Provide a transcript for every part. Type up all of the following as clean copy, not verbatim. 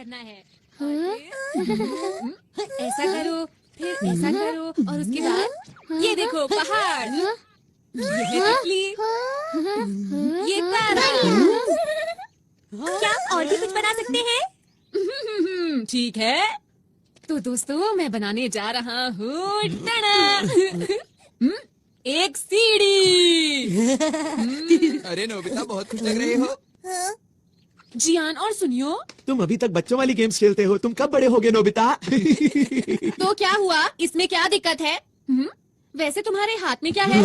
करना है। ऐसा करो, फिर ऐसा करो और उसके बाद ये देखो पहाड़, ये है तितली, ये तारा। क्या और भी कुछ बना सकते हैं? ठीक है, तो दोस्तों मैं बनाने जा रहा हूँ एक सीढ़ी। अरे नोबिता, बहुत खुश लग रहे हो। जियान, और सुनियो, तुम अभी तक बच्चों वाली गेम्स खेलते हो, तुम कब बड़े होगे नोबिता? तो क्या हुआ, इसमें क्या दिक्कत है? वैसे तुम्हारे हाथ में क्या है?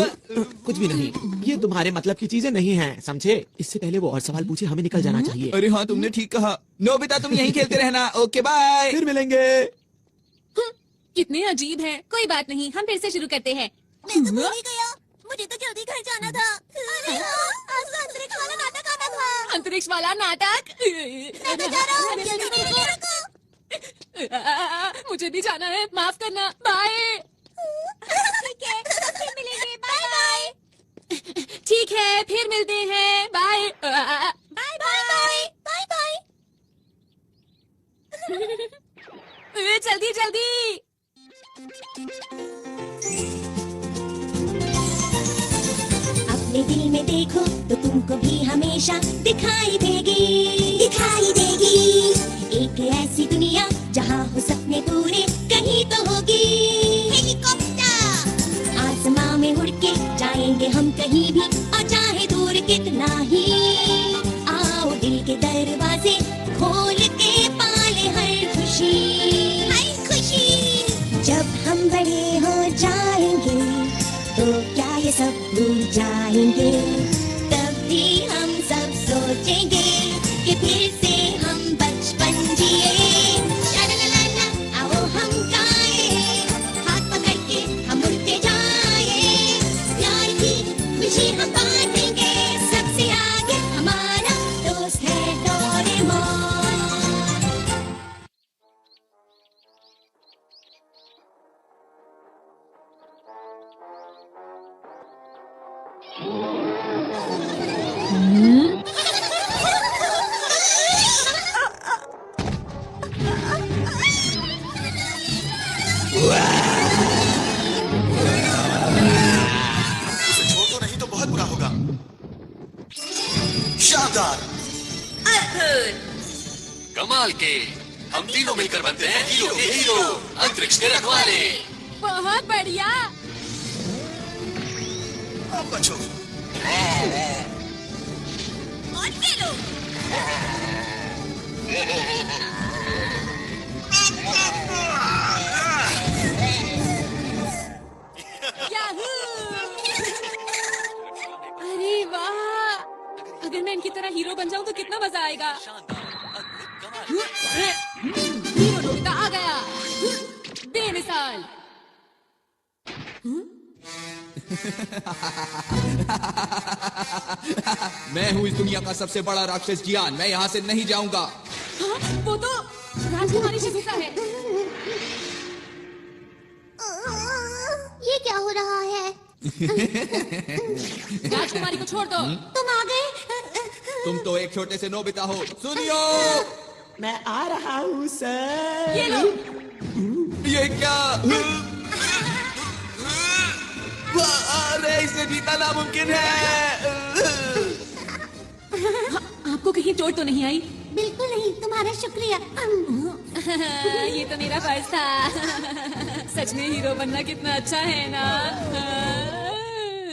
कुछ भी नहीं, ये तुम्हारे मतलब की चीजें नहीं हैं, समझे? इससे पहले वो और सवाल पूछे, हमें निकल जाना चाहिए। अरे हाँ, तुमने ठीक कहा। नोबिता, तुम यहीं खेलते रहना। ओके बाय, फिर मिलेंगे। कितने अजीब हैं। कोई बात नहीं, हम फिर से शुरू करते हैं। मैं तो भूल ही गया, मुझे तो जल्दी घर जाना था। अरे हाँ, आज तो अंतरिक्ष वाला नाटक आना था। अंतरिक्ष वाला नाटक? मैं तो जा रहा हूँ, जल्दी मेरे लिए रखो। मुझे भी जाना है, माफ करना। बाय। ठीक है, फिर मिलेंगे। Bye bye. ठीक है, फिर मिलते हैं। Bye. Bye bye bye bye. जल्दी जल्दी। अपने दिल में देखो तो तुमको भी हमेशा दिखाई देगी एक ऐसी दुनिया जहाँ हो सपने पूरे कहीं तो होगी। हेलीकॉप्टर आसमां में उड़ के जाएंगे हम कहीं भी, और चाहे दूर कितना ही। आओ दिल के दरवाजे खोल के पाले हर खुशी। जब हम बड़े हो जाएंगे तो क्या ये सब भूल जाएंगे, तब भी हम सब सोचेंगे कि फिर से हम बचपन जिए। ला आओ हम गाए, हाथ पकड़ के हम उड़ते जाए। प्यार की खुशी हम बांटेंगे, सबसे आगे हमारा दोस्त है डोरेमोन। छोड़ दो, नहीं तो बहुत बुरा होगा। शानदार, कमाल के, हम तीनों मिलकर बनते हैं हीरो के हीरो, अंतरिक्ष के रखवाले। बहुत बढ़िया। अब बचो। और खेलो। याहू! अरे वाह, अगर मैं इनकी तरह हीरो बन जाऊं तो कितना मजा आएगा। हीरो नोबिता आ गया, बेमिसाल। मैं हूँ इस दुनिया का सबसे बड़ा राक्षस जियान, मैं यहाँ से नहीं जाऊंगा। हाँ, वो तो राजकुमारी शिजुका है। ये क्या हो रहा है? राजकुमारी को छोड़ दो। तुम आ गए? तुम तो एक छोटे से नोबिता हो। सुनियो, मैं आ रहा हूँ सर। ये लो। ये क्या? अरे इसे जीतना नामुमकिन है। आपको कहीं चोट तो नहीं आई? बिल्कुल नहीं, तुम्हारा शुक्रिया। ये तो मेरा फर्ज था। सच में हीरो बनना कितना अच्छा है ना।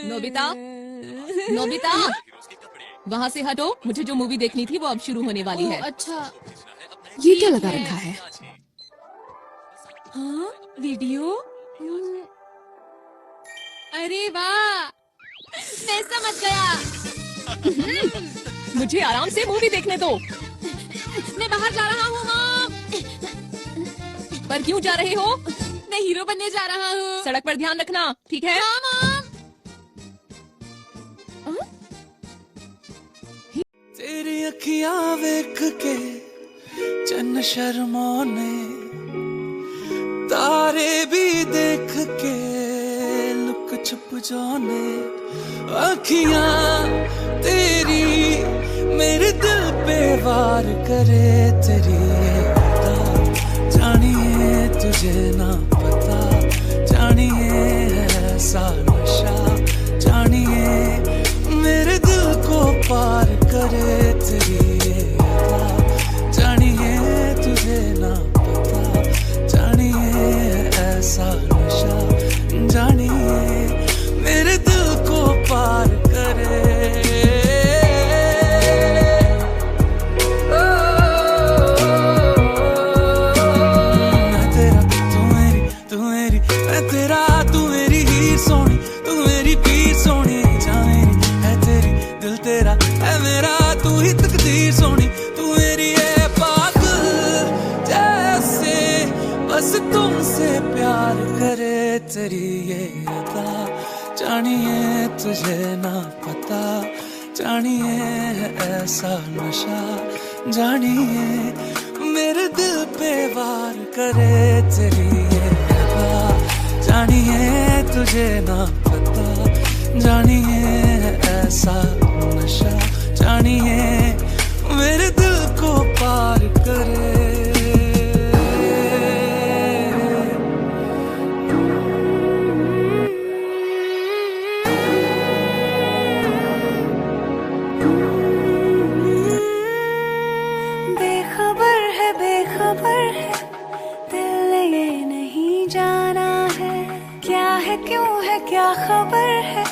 नोबिता, नोबिता, वहाँ से हटो, मुझे जो मूवी देखनी थी वो अब शुरू होने वाली है। अच्छा, ये क्या लगा रखा है? हाँ, वीडियो। अरे वाह, मैं समझ गया। मुझे आराम से मूवी देखने दो। मैं बाहर जा रहा हूँ मॉम। पर क्यों जा रहे हो? मैं हीरो बनने जा रहा हूँ। सड़क पर ध्यान रखना, ठीक है? हाँ मॉम। तेरी अखियां वेख के चन्न शर्माने, तारे भी देख के लुक छुप जाने। अखियां तेरी मेरे दिल पे वार करे तेरी। तुझे ना पता, जानिए है ऐसा नशा, जानिए मेरे दिल को पार करे तेरी ये अदा, जानिए तुझे ना पता, जानिए है ऐसा नशा, जानिए मेरे दिल को पार करे। तुमसे प्यार करे तेरी ये अदा, जानिए तुझे ना पता, जानिए है ऐसा नशा, जानिए मेरे दिल पे वार करे तेरी ये अदा, जानिए तुझे ना पता, जानिए है ऐसा नशा, जानिए मेरे दिल को पार करे। क्या खबर है,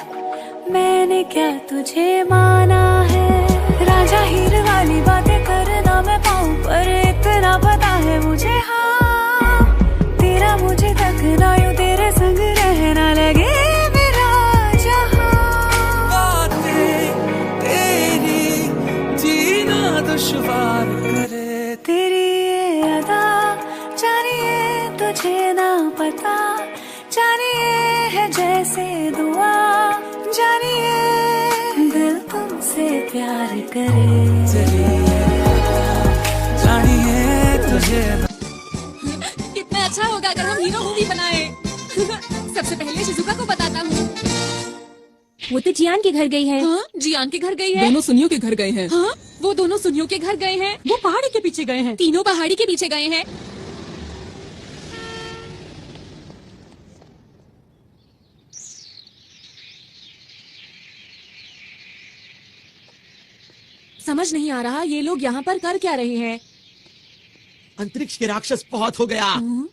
मैंने क्या तुझे माना है, राजा हीर वाली बातें करना मैं पाऊं, पर इतना पता है मुझे, हाँ तेरा मुझे तकना, यूं तेरे संग रहना लगे मेरा जहां, बातें तेरी जीना दुश्वार करे तेरी ये अदा, जानिए तुझे ना पता, जानिए है जैसे दुआ, जानिए दिल तुमसे प्यार करे, जानिए तुझे। कितना अच्छा होगा अगर हम हीरो मूवी बनाए। सबसे पहले शिजुका को बताता हूँ। वो तो जियान के घर गई है। हाँ, जियान के घर गई है। दोनों सुनियों के घर गए हैं। हाँ, वो दोनों सुनियों के घर गए हैं। वो पहाड़ी के पीछे गए हैं। तीनों पहाड़ी के पीछे गए हैं। समझ नहीं आ रहा ये लोग यहाँ पर कर क्या रहे हैं। अंतरिक्ष के राक्षस बहुत हो गया। हाँ?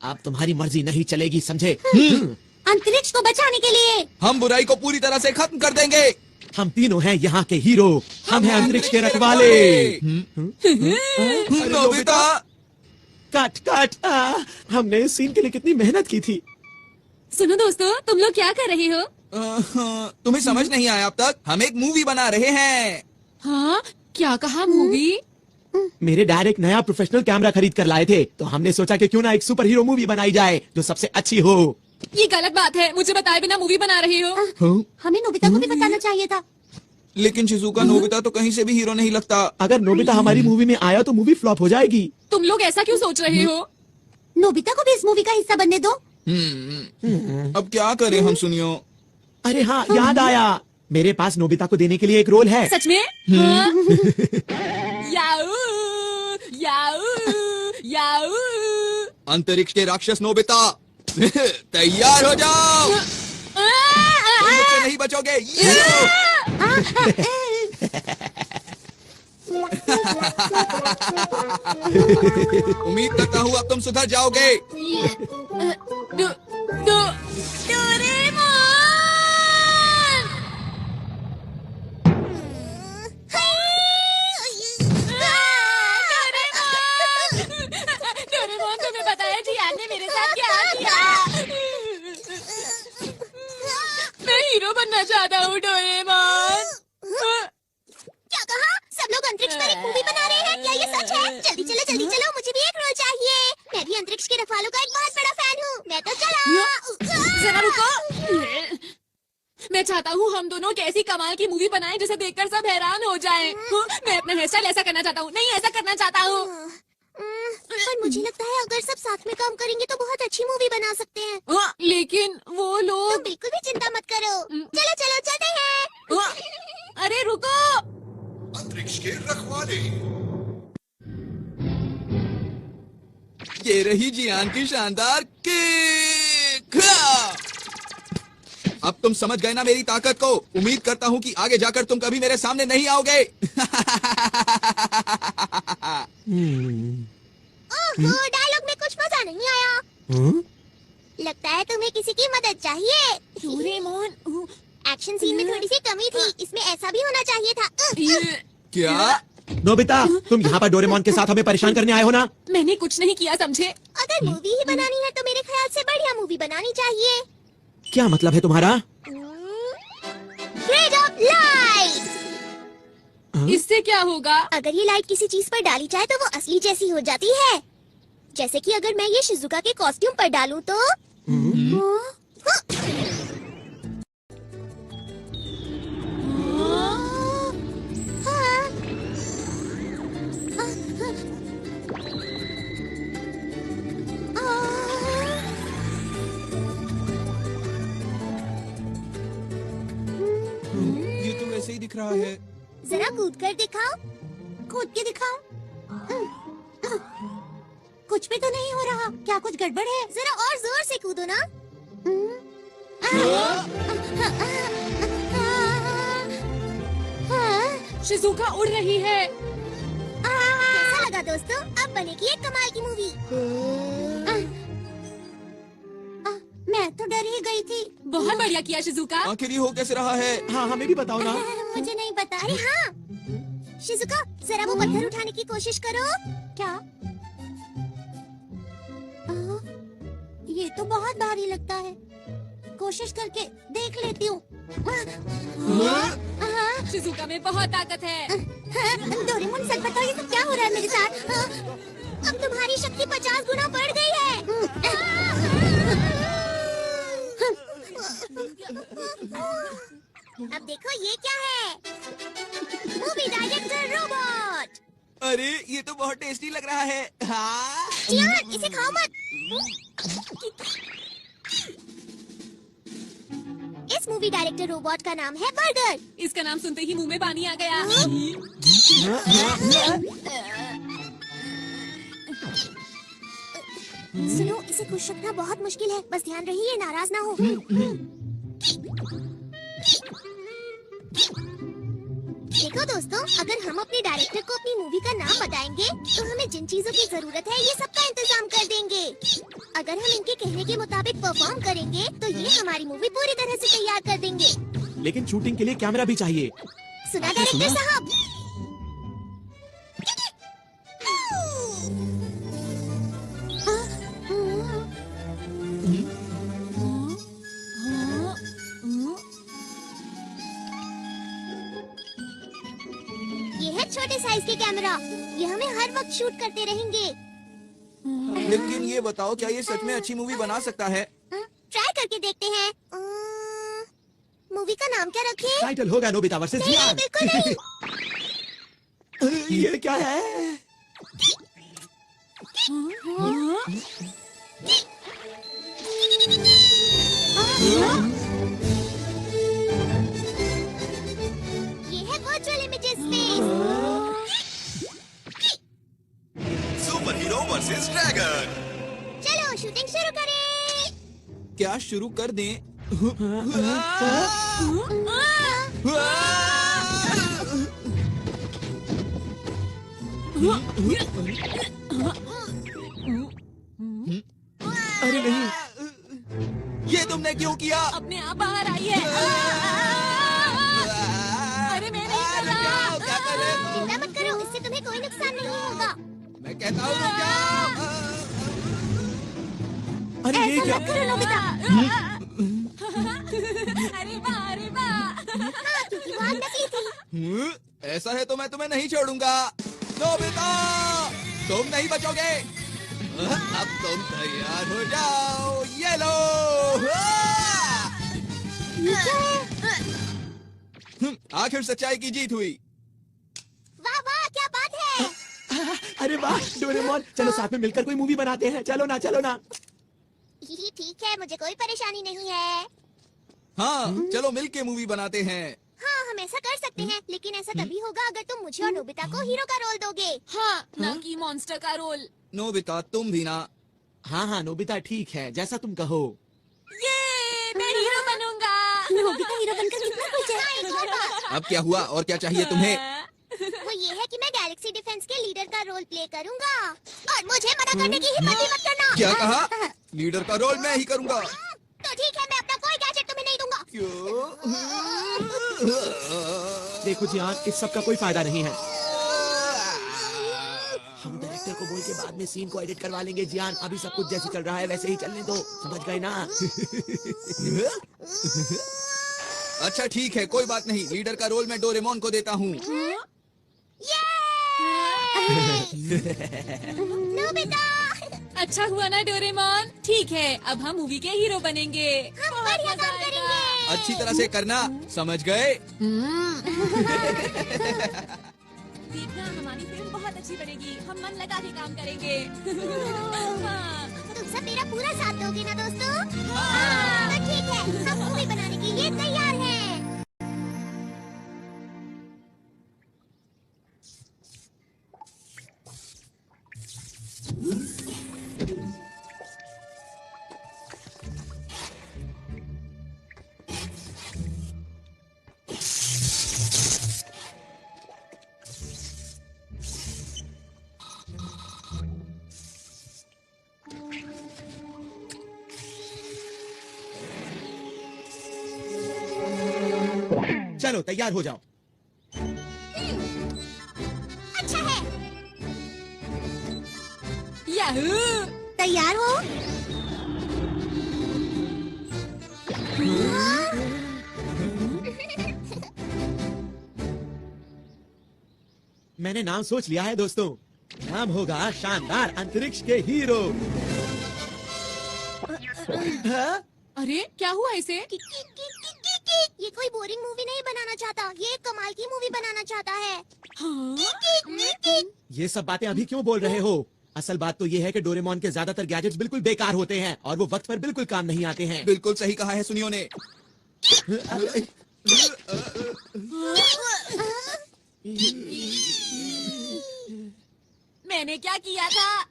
अब तुम्हारी मर्जी नहीं चलेगी, समझे? अंतरिक्ष को बचाने के लिए हम बुराई को पूरी तरह से खत्म कर देंगे। हम तीनों हैं यहाँ के हीरो। हम हैं अंतरिक्ष के रखवाले। Nobita, cut cut. हमने इस सीन के लिए कितनी मेहनत की थी। सुनो दोस्तों, तुम लोग क्या कर रहे हो? तुम्हें समझ नहीं आया अब तक? हम एक मूवी बना रहे हैं। हाँ, क्या कहा मूवी? मेरे डैड एक नया प्रोफेशनल कैमरा खरीद कर लाए थे, तो हमने सोचा कि क्यों ना एक सुपर हीरो मूवी बनाई जाए जो सबसे अच्छी हो। ये गलत बात है, मुझे बताए बिना मूवी बना रहे हो। हमें नोबिता को भी बताना चाहिए था। लेकिन शिजुका, नोबिता तो कहीं से भी हीरो नहीं लगता। अगर नोबिता हमारी मूवी में आया तो मूवी फ्लॉप हो जाएगी। तुम लोग ऐसा क्यों सोच रहे हो? नोबिता को भी इस मूवी का हिस्सा बनने दो। अब क्या करें हम सुनियो। अरे हाँ, याद आया, मेरे पास नोबिता को देने के लिए एक रोल है। सच में? हाँ? याऊ, याऊ, याऊ। अंतरिक्ष के राक्षस नोबिता, तैयार हो जाओ। तुम मुझसे नहीं बचोगे। ये लो। उम्मीद करता हूँ अब तुम सुधर जाओगे। डोरेमोन! डोरेमोन, तुम्हें बताया जियान ने मेरे साथ क्या किया? मैं हीरो बनना चाहता हूँ डोरेमोन। क्या कहा? सब लोग अंतरिक्ष पर एक मूवी बना रहे हैं, क्या ये सच है? जल्दी चलो, मुझे भी एक रोल चाहिए। मैं भी अंतरिक्ष के रखवालों का एक बहुत बड़ा फैन हूँ। मैं तो चला। जरा रुको। मैं चाहता हूँ हम दोनों कैसी कमाल की मूवी बनाएं जिसे देखकर सब हैरान हो जाएं। मैं अपना हेयर स्टाइल ऐसा करना चाहता हूँ। नहीं, ऐसा करना चाहता हूँ। पर मुझे लगता है अगर सब साथ में काम करेंगे तो बहुत अच्छी मूवी बना सकते हैं। लेकिन वो लोग। तुम बिल्कुल भी चिंता मत करो। चलो चलते हैं। अरे रुको। अंतरिक्ष के रखवाले। ये रही जियान की शानदार किक। अब तुम समझ गए ना मेरी ताकत को। उम्मीद करता हूँ कि आगे जाकर तुम कभी मेरे सामने नहीं आओगे। ओहो, डायलॉग में कुछ मजा नहीं आया। लगता है तुम्हें किसी की मदद चाहिए। डोरेमोन, एक्शन सीन में थोड़ी सी कमी थी, इसमें ऐसा भी होना चाहिए था। क्या? नोबिता, तुम यहाँ पर डोरेमोन के साथ हमें परेशान करने आए हो ना? मैंने कुछ नहीं किया, समझे? अगर मूवी ही बनानी है तो मेरे ख्याल से बढ़िया मूवी बनानी चाहिए। क्या मतलब है तुम्हारा? Grade of light. इससे क्या होगा? अगर ये लाइट किसी चीज पर डाली जाए तो वो असली जैसी हो जाती है। जैसे कि अगर मैं ये शिजुका के कॉस्ट्यूम पर डालूं तो ये तो वैसे ही दिख रहा है। जरा कूद कर दिखाओ। कूद के दिखाओ। कुछ भी तो नहीं हो रहा। क्या कुछ गड़बड़ है? जरा और जोर से कूदो ना। शिजुका उड़ रही है। कैसा लगा दोस्तों? अब बनेगी एक कमाल की मूवी। मैं तो डर ही गई थी। बहुत बढ़िया किया शिजुका। आखिर ये हो कैसे रहा है? हाँ, हमें भी बताओ ना। मुझे नहीं पता। अरे हाँ शिजुका, जरा वो पत्थर उठाने की कोशिश करो। क्या? ये तो बहुत भारी लगता है। कोशिश करके देख लेती हूँ। शिजुका में बहुत ताकत है। डोरेमोन, सच बताओ ये सब क्या हो रहा है मेरे साथ? अब तुम्हारी शक्ति 50 गुना बढ़ गई है। अब देखो ये क्या है? Movie director robot. अरे ये तो बहुत टेस्टी लग रहा है। हाँ? जियान, इसे खाओ मत। इस मूवी डायरेक्टर रोबोट का नाम है बर्गर। इसका नाम सुनते ही मुंह में पानी आ गया। सुनो, इसे खुश रखना बहुत मुश्किल है। बस ध्यान रहिए, नाराज ना हो। देखो दोस्तों, अगर हम अपने डायरेक्टर को अपनी मूवी का नाम बताएंगे तो हमें जिन चीजों की जरूरत है ये सबका इंतजाम कर देंगे। अगर हम इनके कहने के मुताबिक परफॉर्म करेंगे तो ये हमारी मूवी पूरी तरह से तैयार कर देंगे। लेकिन शूटिंग के लिए कैमरा भी चाहिए। सुना डायरेक्टर साहब? ये है छोटे साइज के कैमरा। ये हमें हर वक्त शूट करते रहेंगे। लेकिन ये बताओ, क्या ये सच में अच्छी मूवी बना सकता है? ट्राई करके देखते हैं। मूवी का नाम क्या रखें? टाइटल होगा नोबिता वर्सेस नहीं, जियान। बिल्कुल नहीं। ये क्या है? ये है virtual images space. Super hero versus dragon. चलो शूटिंग शुरू करें। क्या शुरू कर दें? अरे नहीं, ये तुमने क्यों किया? अपने आप बाहर आई है। अरे मैं नहीं कर रहा। क्या कर रहे हो? चिंता मत करो, इससे तुम्हें कोई नुकसान नहीं होगा। मैं कहता हूँ रुक जाओ। अरे ये क्या? मत करो नोबिता। अरे वाह, अरे वाह। हाँ, क्योंकि वो आग नकली थी। ऐसा है तो मैं तुम्हें नहीं छोड़ूंगा। नोबिता, तुम नहीं बचोगे। अब तुम तैयार हो जाओ। ये लो। आखिर सच्चाई की जीत हुई। वाह वाह, क्या बात है। अरे वाह डोरेमोन, चलो साथ में मिलकर कोई मूवी बनाते हैं। चलो ना, चलो ना। ये ठीक है, मुझे कोई परेशानी नहीं है। हाँ, चलो मिलके मूवी बनाते हैं। हाँ, हमें ऐसा कर सकते हैं, लेकिन ऐसा तभी होगा अगर तुम मुझे और नोबिता को हीरो का रोल दोगे। हाँ, ना कि मॉन्स्टर का रोल। नोबिता तुम भी ना। हाँ हाँ नोबिता ठीक है, जैसा तुम कहो। ये मैं हीरो बनूंगा। नोबिता हीरो बनकर कितना खुश है। हाँ, एक और बात। अब क्या हुआ और क्या चाहिए तुम्हें? वो ये है कि मैं गैलेक्सी डिफेंस के लीडर का रोल प्ले करूंगा और मुझे मना करने की हिम्मत भी मत करना। क्या कहा? लीडर का रोल मैं ही करूंगा। तो ठीक है, मैं अपना कोई गैजेट तुम्हें नहीं दूंगा। क्यों? देखो जियान, इस सब का कोई फायदा नहीं है। हम डायरेक्टर को बोल के बाद में सीन को एडिट करवा लेंगे जियान। अभी सब कुछ जैसे चल रहा है वैसे ही चलने दो, समझ गए ना? अच्छा ठीक है, कोई बात नहीं। लीडर का रोल मैं डोरेमोन को देता हूँ। नोबिता, अच्छा हुआ ना डोरेमोन। ठीक है, अब हम मूवी के हीरो बनेंगे। हम बढ़िया काम करेंगे। अच्छी तरह से करना, समझ गए? देखना, हमारी फिल्म बहुत अच्छी बनेगी। हम मन लगा के काम करेंगे। हाँ। तुम सब मेरा पूरा साथ दोगे ना दोस्तों? तो ठीक है, हम मूवी बनाने के लिए तैयार हैं। चलो तैयार हो जाओ। अच्छा है। याहू! तैयार हो? मैंने नाम सोच लिया है दोस्तों। नाम होगा शानदार अंतरिक्ष के हीरो। हाँ? अरे क्या हुआ इसे? ये कोई बोरिंग मूवी नहीं बनाना चाहता, ये एक कमाल की मूवी बनाना चाहता है। हाँ? ये सब बातें अभी क्यों बोल रहे हो? असल बात तो ये है कि डोरेमोन के ज्यादातर गैजेट्स बिल्कुल बेकार होते हैं और वो वक्त पर बिल्कुल काम नहीं आते हैं। बिल्कुल सही कहा है सुनियो ने। मैंने क्या किया था?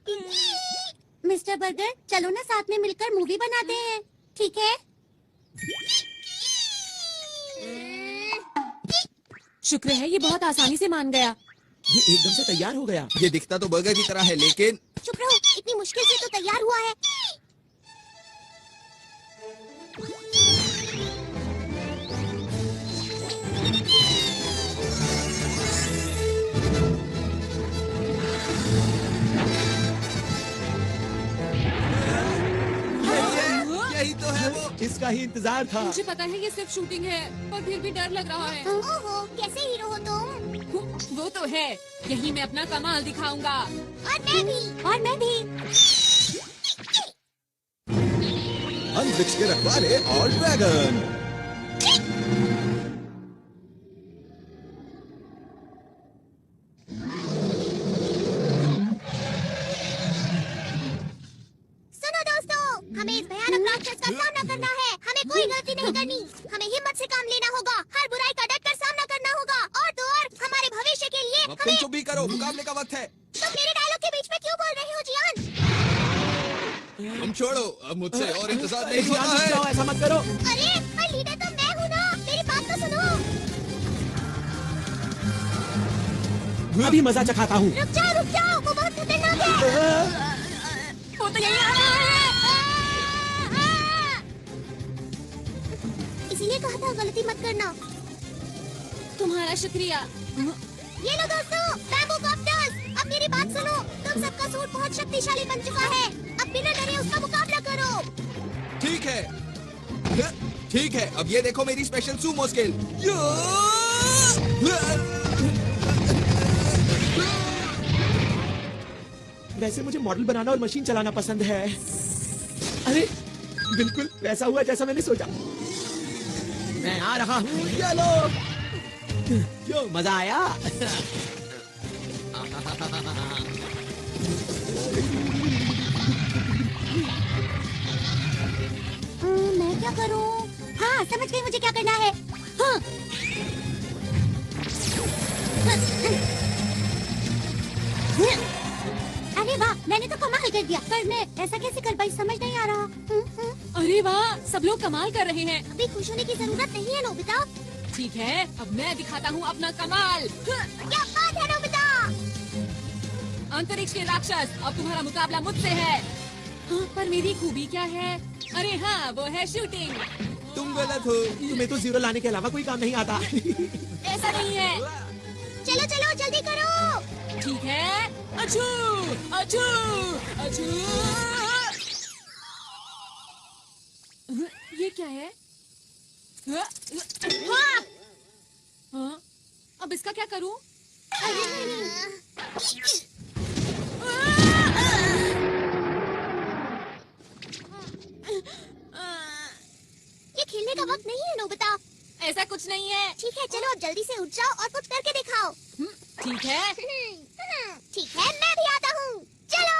मिस्टर बर्गर, चलो ना साथ में मिलकर मूवी बनाते हैं, ठीक है? शुक्र है ये बहुत आसानी से मान गया। ये एकदम से तैयार हो गया। ये दिखता तो बर्गर की तरह है, लेकिन चुप रहो, इतनी मुश्किल से तो तैयार हुआ है। यही तो है वो। इसका ही इंतजार था। मुझे पता है ये सिर्फ शूटिंग है, पर फिर भी डर लग रहा है। ओहो, कैसे हीरो हो तुम? वो तो है, यही मैं अपना कमाल दिखाऊंगा। और मैं भी। और मैं भी। अंतरिक्ष के रखवाले और ड्रैगन। सुनो दोस्तों, हमें इस भयानक राक्षस का सामना करना है। हमें कोई गलती नहीं करनी। हमें हिम्मत से काम लेना होगा। हर बुराई का डटकर सामना करना होगा। और तो और हमारे भविष्य के लिए अब तुम चुप भी करो, मुकाबले का वक्त है। तुम मेरे डायलॉग के बीच में क्यों बोल रहे हो जियान? तुम छोड़ो, अब मुझसे और इंतजार नहीं जियान, होना रुक जाओ, है। ऐसा मत करो। अरे पर लीडर तो मैं हूँ ना, मेरी बात तो सुनो। अभी मजा चखाता हूँ। रुक जाओ, वो बहुत खतरनाक है। वो तो यही आ रहा है। इसीलिए कहा था गलती मत करना। तुम्हारा शुक्रिया। ये लो दोस्तों, बैम्बू कॉप्टर्स। अब मेरी बात सुनो, तुम सबका सूट बहुत शक्तिशाली बन चुका है। अब बिना डरे उसका मुकाबला करो। ठीक है, ठीक है। अब ये देखो मेरी स्पेशल सूमो स्किल। वैसे मुझे मॉडल बनाना और मशीन चलाना पसंद है। अरे बिल्कुल वैसा हुआ जैसा मैंने सोचा। मैं आ रहा हूँ, ये लो। क्यों, मजा आया? मैं क्या करूं? हाँ, समझ गई मुझे क्या करना है। हाँ। अरे वाह, मैंने तो कमाल कर दिया, पर मैं ऐसा कैसे कर पाई समझ नहीं आ रहा। अरे वाह, सब लोग कमाल कर रहे हैं। अभी खुश होने की जरूरत नहीं है नोबिता। ठीक है, अब मैं दिखाता हूँ अपना कमाल। क्या बात है नोबिता। अंतरिक्ष के राक्षस, अब तुम्हारा मुकाबला मुझसे है। हाँ, पर मेरी खूबी क्या है? अरे हाँ, वो है शूटिंग। तुम गलत हो। तुम्हें तो जीरो लाने के अलावा कोई काम नहीं आता। ऐसा नहीं है। चलो चलो जल्दी करो। ठीक है, अछू अछू अछू। ये क्या है? हाँ, अब इसका क्या करूं? ये खेलने का वक्त नहीं है नोबिता। ऐसा कुछ नहीं है। ठीक है, चलो अब जल्दी से उठ जाओ और कुछ करके दिखाओ। ठीक है। ठीक है, मैं भी आता हूँ। चलो।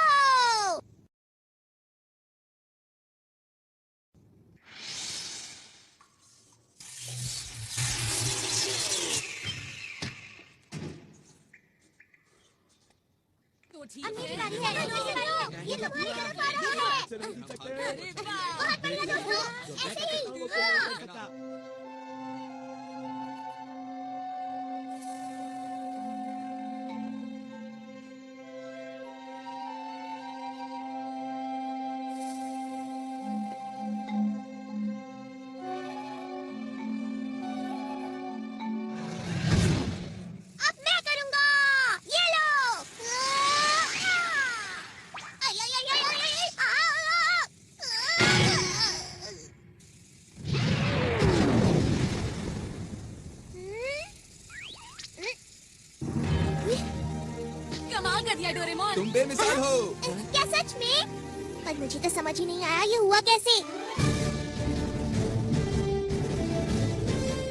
तो ठीक अब मेरी है। बारी है। ये तुम्हारी तरफ आ रहा है। अरे वाह। बहुत बढ़िया दोस्तों, ऐसे ही। हाँ। अब मैं करूंगा। ये लो। आई, आई, आई, आई, आई, आई, कमाल कर दिया डोरेमोन। तुम बेमिसाल हो। क्या सच में? पर मुझे तो समझ ही नहीं आया ये हुआ कैसे।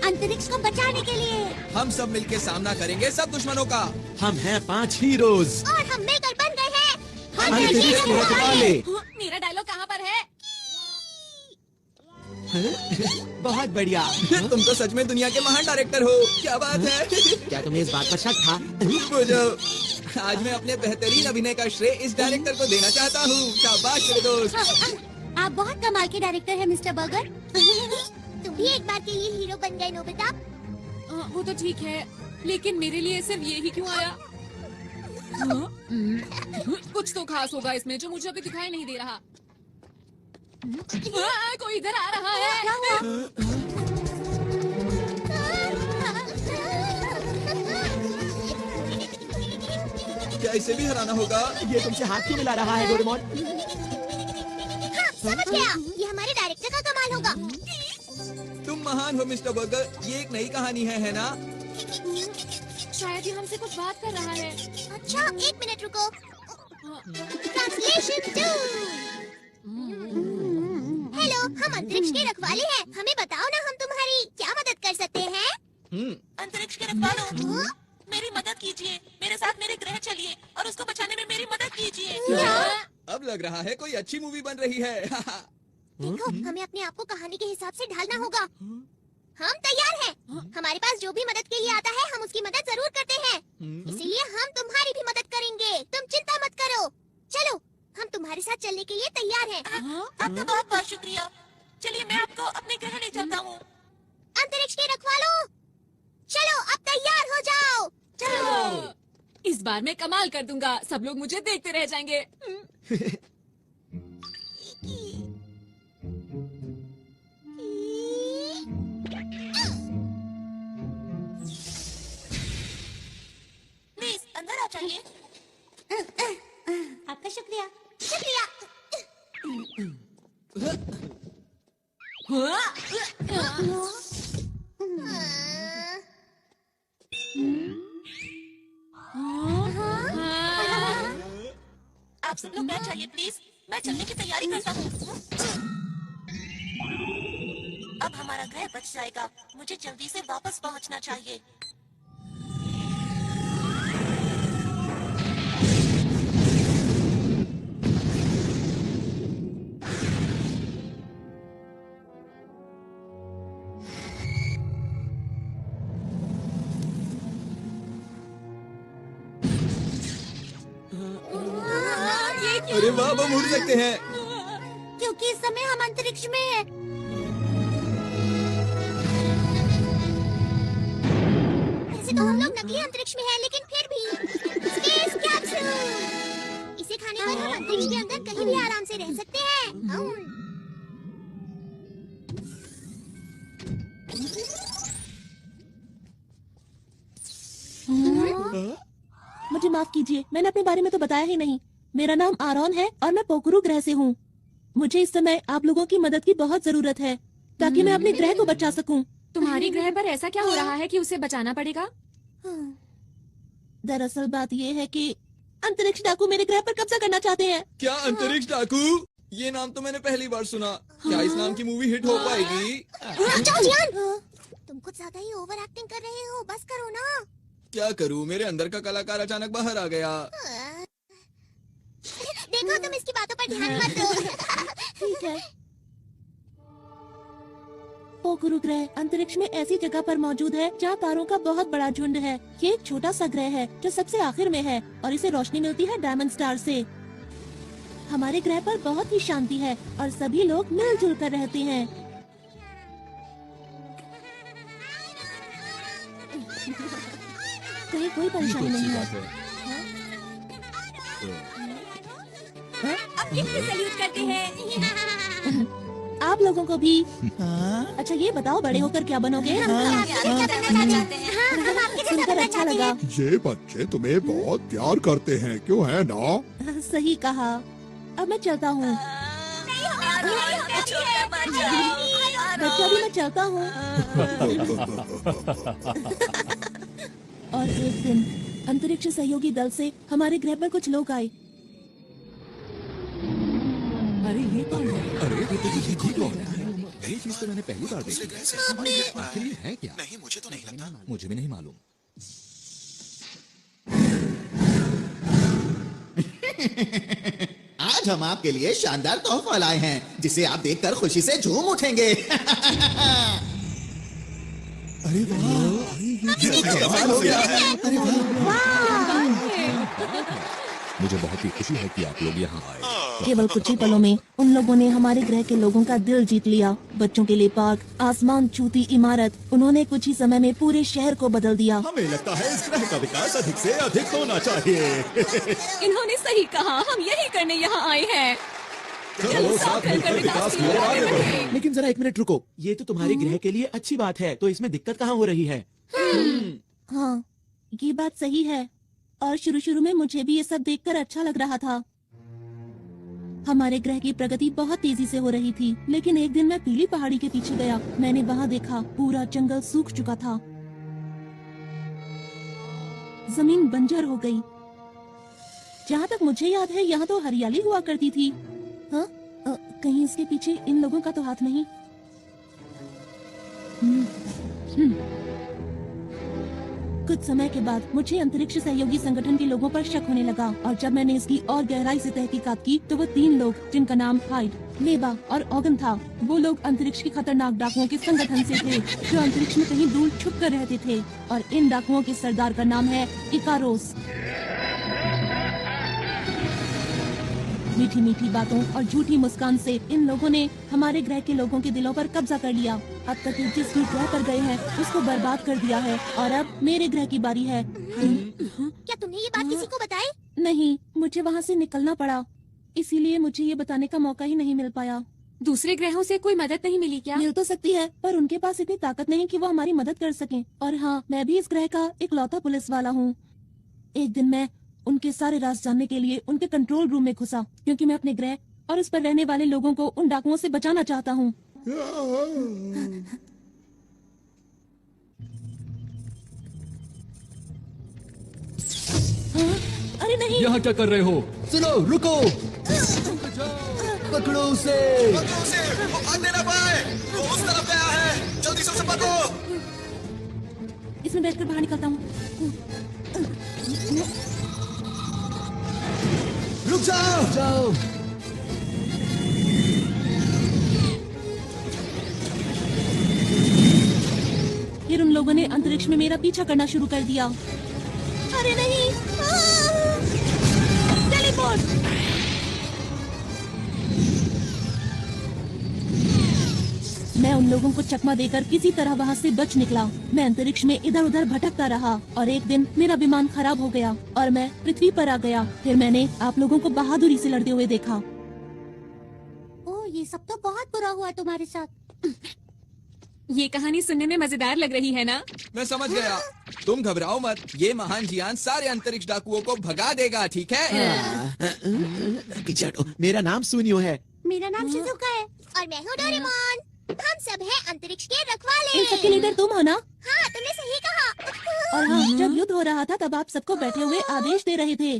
अंतरिक्ष को बचाने के लिए हम सब मिलके सामना करेंगे सब दुश्मनों का। हम हैं 5 हीरोज। और हम मिलकर बन गए हैं अंतरिक्ष के रखवाले। हाँ, मेरा डायलॉग कहाँ पर है? बहुत बढ़िया। तुम तो सच में दुनिया के महान डायरेक्टर हो। क्या बात है। क्या तुम्हें इस बात पर शक था? बुझो, आज मैं अपने बेहतरीन अभिनय का श्रेय इस डायरेक्टर को देना चाहता हूँ। शाबाश मेरे दोस्त। आप बहुत कमाल के डायरेक्टर हैं मिस्टर बर्गर। तुम भी एक बार के लिए हीरो बन गए नोबिता। वो तो ठीक है, लेकिन मेरे लिए सिर्फ ये ही क्यों आया? कुछ तो खास होगा इसमें जो मुझे अभी दिखाई नहीं दे रहा। कोई इधर आ रहा है। क्या इसे भी हराना होगा? ये तुमसे हाथ क्यों मिला रहा है डोरेमोन? हाँ, समझ गया। ये हमारे डायरेक्टर का कमाल होगा। तुम महान हो मिस्टर बर्गर। ये एक नई कहानी है ना? शायद ये हमसे कुछ बात कर रहा है। अच्छा, 1 मिनट रुको। ट्रांसलेशन 2। हेलो, हम अंतरिक्ष के रखवाले हैं। हमें बताओ ना, हम तुम्हारी क्या मदद कर सकते हैं? अंतरिक्ष के रखवालों, मेरी मदद कीजिए। मेरे साथ मेरे ग्रह चलिए और उसको बचाने में मेरी मदद कीजिए। अब लग रहा है कोई अच्छी मूवी बन रही है। देखो, हमें अपने आप को कहानी के हिसाब से ढालना होगा। हम तैयार हैं। हमारे पास जो भी मदद के लिए आता है, हम उसकी मदद जरूर करते हैं। इसीलिए हम तुम्हारी भी मदद करेंगे। तुम चिंता मत करो। चलो, हम तुम्हारे साथ चलने के लिए तैयार हैं। आपका बहुत बहुत शुक्रिया। चलिए, मैं आपको अपने ग्रह ले चलता हूँ। अंतरिक्ष के रखवालों, चलो अब तैयार हो जाओ। चलो, इस बार मैं कमाल कर दूंगा। सब लोग मुझे देखते रह जाएंगे। प्लीज अंदर आ जाइए। आपका शुक्रिया। शुक्रिया। आप सब लोग बैठ जाइए प्लीज। मैं चलने की तैयारी करता हूँ। अब हमारा ग्रह बच जाएगा। मुझे जल्दी से वापस पहुँचना चाहिए। अरे वाह, हम उड़ सकते हैं। क्योंकि इस समय हम अंतरिक्ष में हैं। वैसे तो हम लोग नकली अंतरिक्ष में हैं, लेकिन फिर भी स्पेस कैप्सूल। इसे खाने पर हम अंतरिक्ष के अंदर कहीं भी आराम से रह सकते हैं। मुझे माफ कीजिए, मैंने अपने बारे में तो बताया ही नहीं। मेरा नाम आरोन है और मैं पोकुरु ग्रह से हूँ। मुझे इस समय आप लोगों की मदद की बहुत जरूरत है ताकि मैं अपने ग्रह को बचा सकूं। तुम्हारी ग्रह पर ऐसा क्या हो रहा है कि उसे बचाना पड़ेगा? दरअसल बात ये है कि अंतरिक्ष डाकू मेरे ग्रह पर कब्जा करना चाहते हैं। क्या अंतरिक्ष डाकू? ये नाम तो मैंने पहली बार सुना। क्या इस नाम की मूवी हिट हो पाएगी? तुम कुछ ज्यादा ही ओवर एक्टिंग कर रहे हो, बस करो ना। क्या करूं, मेरे अंदर का कलाकार अचानक बाहर आ गया। देखो, तुम इसकी बातों पर ध्यान मत दो। ठीक है। पोकुरु ग्रह अंतरिक्ष में ऐसी जगह पर मौजूद है जहाँ तारों का बहुत बड़ा झुंड है। ये एक छोटा सा ग्रह है जो सबसे आखिर में है और इसे रोशनी मिलती है डायमंड स्टार से। हमारे ग्रह पर बहुत ही शांति है और सभी लोग मिलजुल कर रहते हैं। कहीं कोई परेशानी नहीं है। अब लिफ्ट सैल्यूट करते हैं। आप लोगों को भी। अच्छा ये बताओ, बड़े होकर क्या बनोगे? सुनकर अच्छा लगा। ये बच्चे तुम्हें बहुत प्यार करते हैं, क्यों है ना? सही कहा। अब मैं चलता हूँ। बच्चा भी मैं चलता हूँ। और एक दिन अंतरिक्ष सहयोगी दल से हमारे ग्रह पर कुछ लोग आए। अरे ये कौन है? अरे ये कौन है? ये चीज तो मैंने पहली बार देखी। आखिर ये है क्या? नहीं, मुझे तो नहीं लगता। मुझे भी नहीं मालूम। आज हम आपके लिए शानदार तोहफा लाए हैं जिसे आप देखकर खुशी से झूम उठेंगे। अरे वाह, मुझे बहुत ही खुशी है कि आप लोग यहाँ आए। केवल कुछ ही पलों में उन लोगों ने हमारे ग्रह के लोगों का दिल जीत लिया। बच्चों के लिए पार्क, आसमान छूती इमारत, उन्होंने कुछ ही समय में पूरे शहर को बदल दिया। हमें लगता है इस ग्रह का विकास अधिक से अधिक होना चाहिए। इन्होंने सही कहा, हम यही करने यहाँ आए हैं। चलो साथ मिलकर विकास की ओर आगे बढ़ें। लेकिन जरा एक मिनट रुको, ये तो तुम्हारे ग्रह के लिए अच्छी बात है, तो इसमें दिक्कत कहाँ हो रही है? हाँ, ये बात सही है। और शुरू में मुझे भी ये सब देखकर अच्छा लग रहा था। हमारे ग्रह की प्रगति बहुत तेजी से हो रही थी, लेकिन एक दिन मैं पीली पहाड़ी के पीछे गया। मैंने वहाँ देखा पूरा जंगल सूख चुका था, जमीन बंजर हो गई। जहाँ तक मुझे याद है यहाँ तो हरियाली हुआ करती थी। हाँ, कहीं इसके पीछे इन लोगों का तो हाथ नहीं? कुछ समय के बाद मुझे अंतरिक्ष सहयोगी संगठन के लोगों पर शक होने लगा और जब मैंने इसकी और गहराई से तहकीकात की तो वो 3 लोग जिनका नाम हाइड, लेबा और ऑगन था, वो लोग अंतरिक्ष के खतरनाक डाकुओं के संगठन से थे जो अंतरिक्ष में कहीं दूर छुप कर रहते थे। और इन डाकुओं के सरदार का नाम है इकारोस। मीठी मीठी बातों और झूठी मुस्कान से इन लोगों ने हमारे ग्रह के लोगों के दिलों पर कब्जा कर लिया। अब तक ये जिस भी ग्रह पर गए हैं उसको बर्बाद कर दिया है और अब मेरे ग्रह की बारी है। क्या तुमने ये बात किसी को बताई? नहीं, मुझे वहाँ से निकलना पड़ा, इसीलिए मुझे ये बताने का मौका ही नहीं मिल पाया। दूसरे ग्रहों से कोई मदद नहीं मिली क्या? मिल तो सकती है, पर उनके पास इतनी ताकत नहीं कि वो हमारी मदद कर सकें। और हाँ, मैं भी इस ग्रह का एक लौता पुलिस वाला हूँ। एक दिन मैं उनके सारे राज जानने के लिए उनके कंट्रोल रूम में घुसा, क्योंकि मैं अपने ग्रह और उस पर रहने वाले लोगों को उन डाकुओं से बचाना चाहता हूँ। हाँ? अरे नहीं! यहाँ क्या कर रहे हो? सुनो, रुको! पकड़ो उसे! पकड़ो उसे! वो भागने ना पाए! वो उस तरफ गया है! जल्दी से उसे पकड़ो! इसमें बैठकर बाहर निकलता हूँ। रुक जाओ! जाओ! फिर उन लोगों ने अंतरिक्ष में मेरा पीछा करना शुरू कर दिया। अरे नहीं! लोगों को चकमा देकर किसी तरह वहाँ से बच निकला। मैं अंतरिक्ष में इधर उधर भटकता रहा और एक दिन मेरा विमान खराब हो गया और मैं पृथ्वी पर आ गया। फिर मैंने आप लोगों को बहादुरी से लड़ते हुए देखा। ओह, ये सब तो बहुत बुरा हुआ तुम्हारे साथ। ये कहानी सुनने में मजेदार लग रही है ना? मैं समझ गया। तुम घबराओ मत, ये महान जियान सारे अंतरिक्ष डाकुओं को भगा देगा, ठीक है? पीछे हटो। मेरा नाम सुनियो है। मेरा नाम शिजुका है और मैं हूँ डोरेमोन। हम सब हैं अंतरिक्ष के रखवाले। इन सबके लीडर तुम हो ना? हाँ, तुमने सही कहा। और हाँ, जब युद्ध हो रहा था तब आप सबको बैठे हुए आदेश दे रहे थे।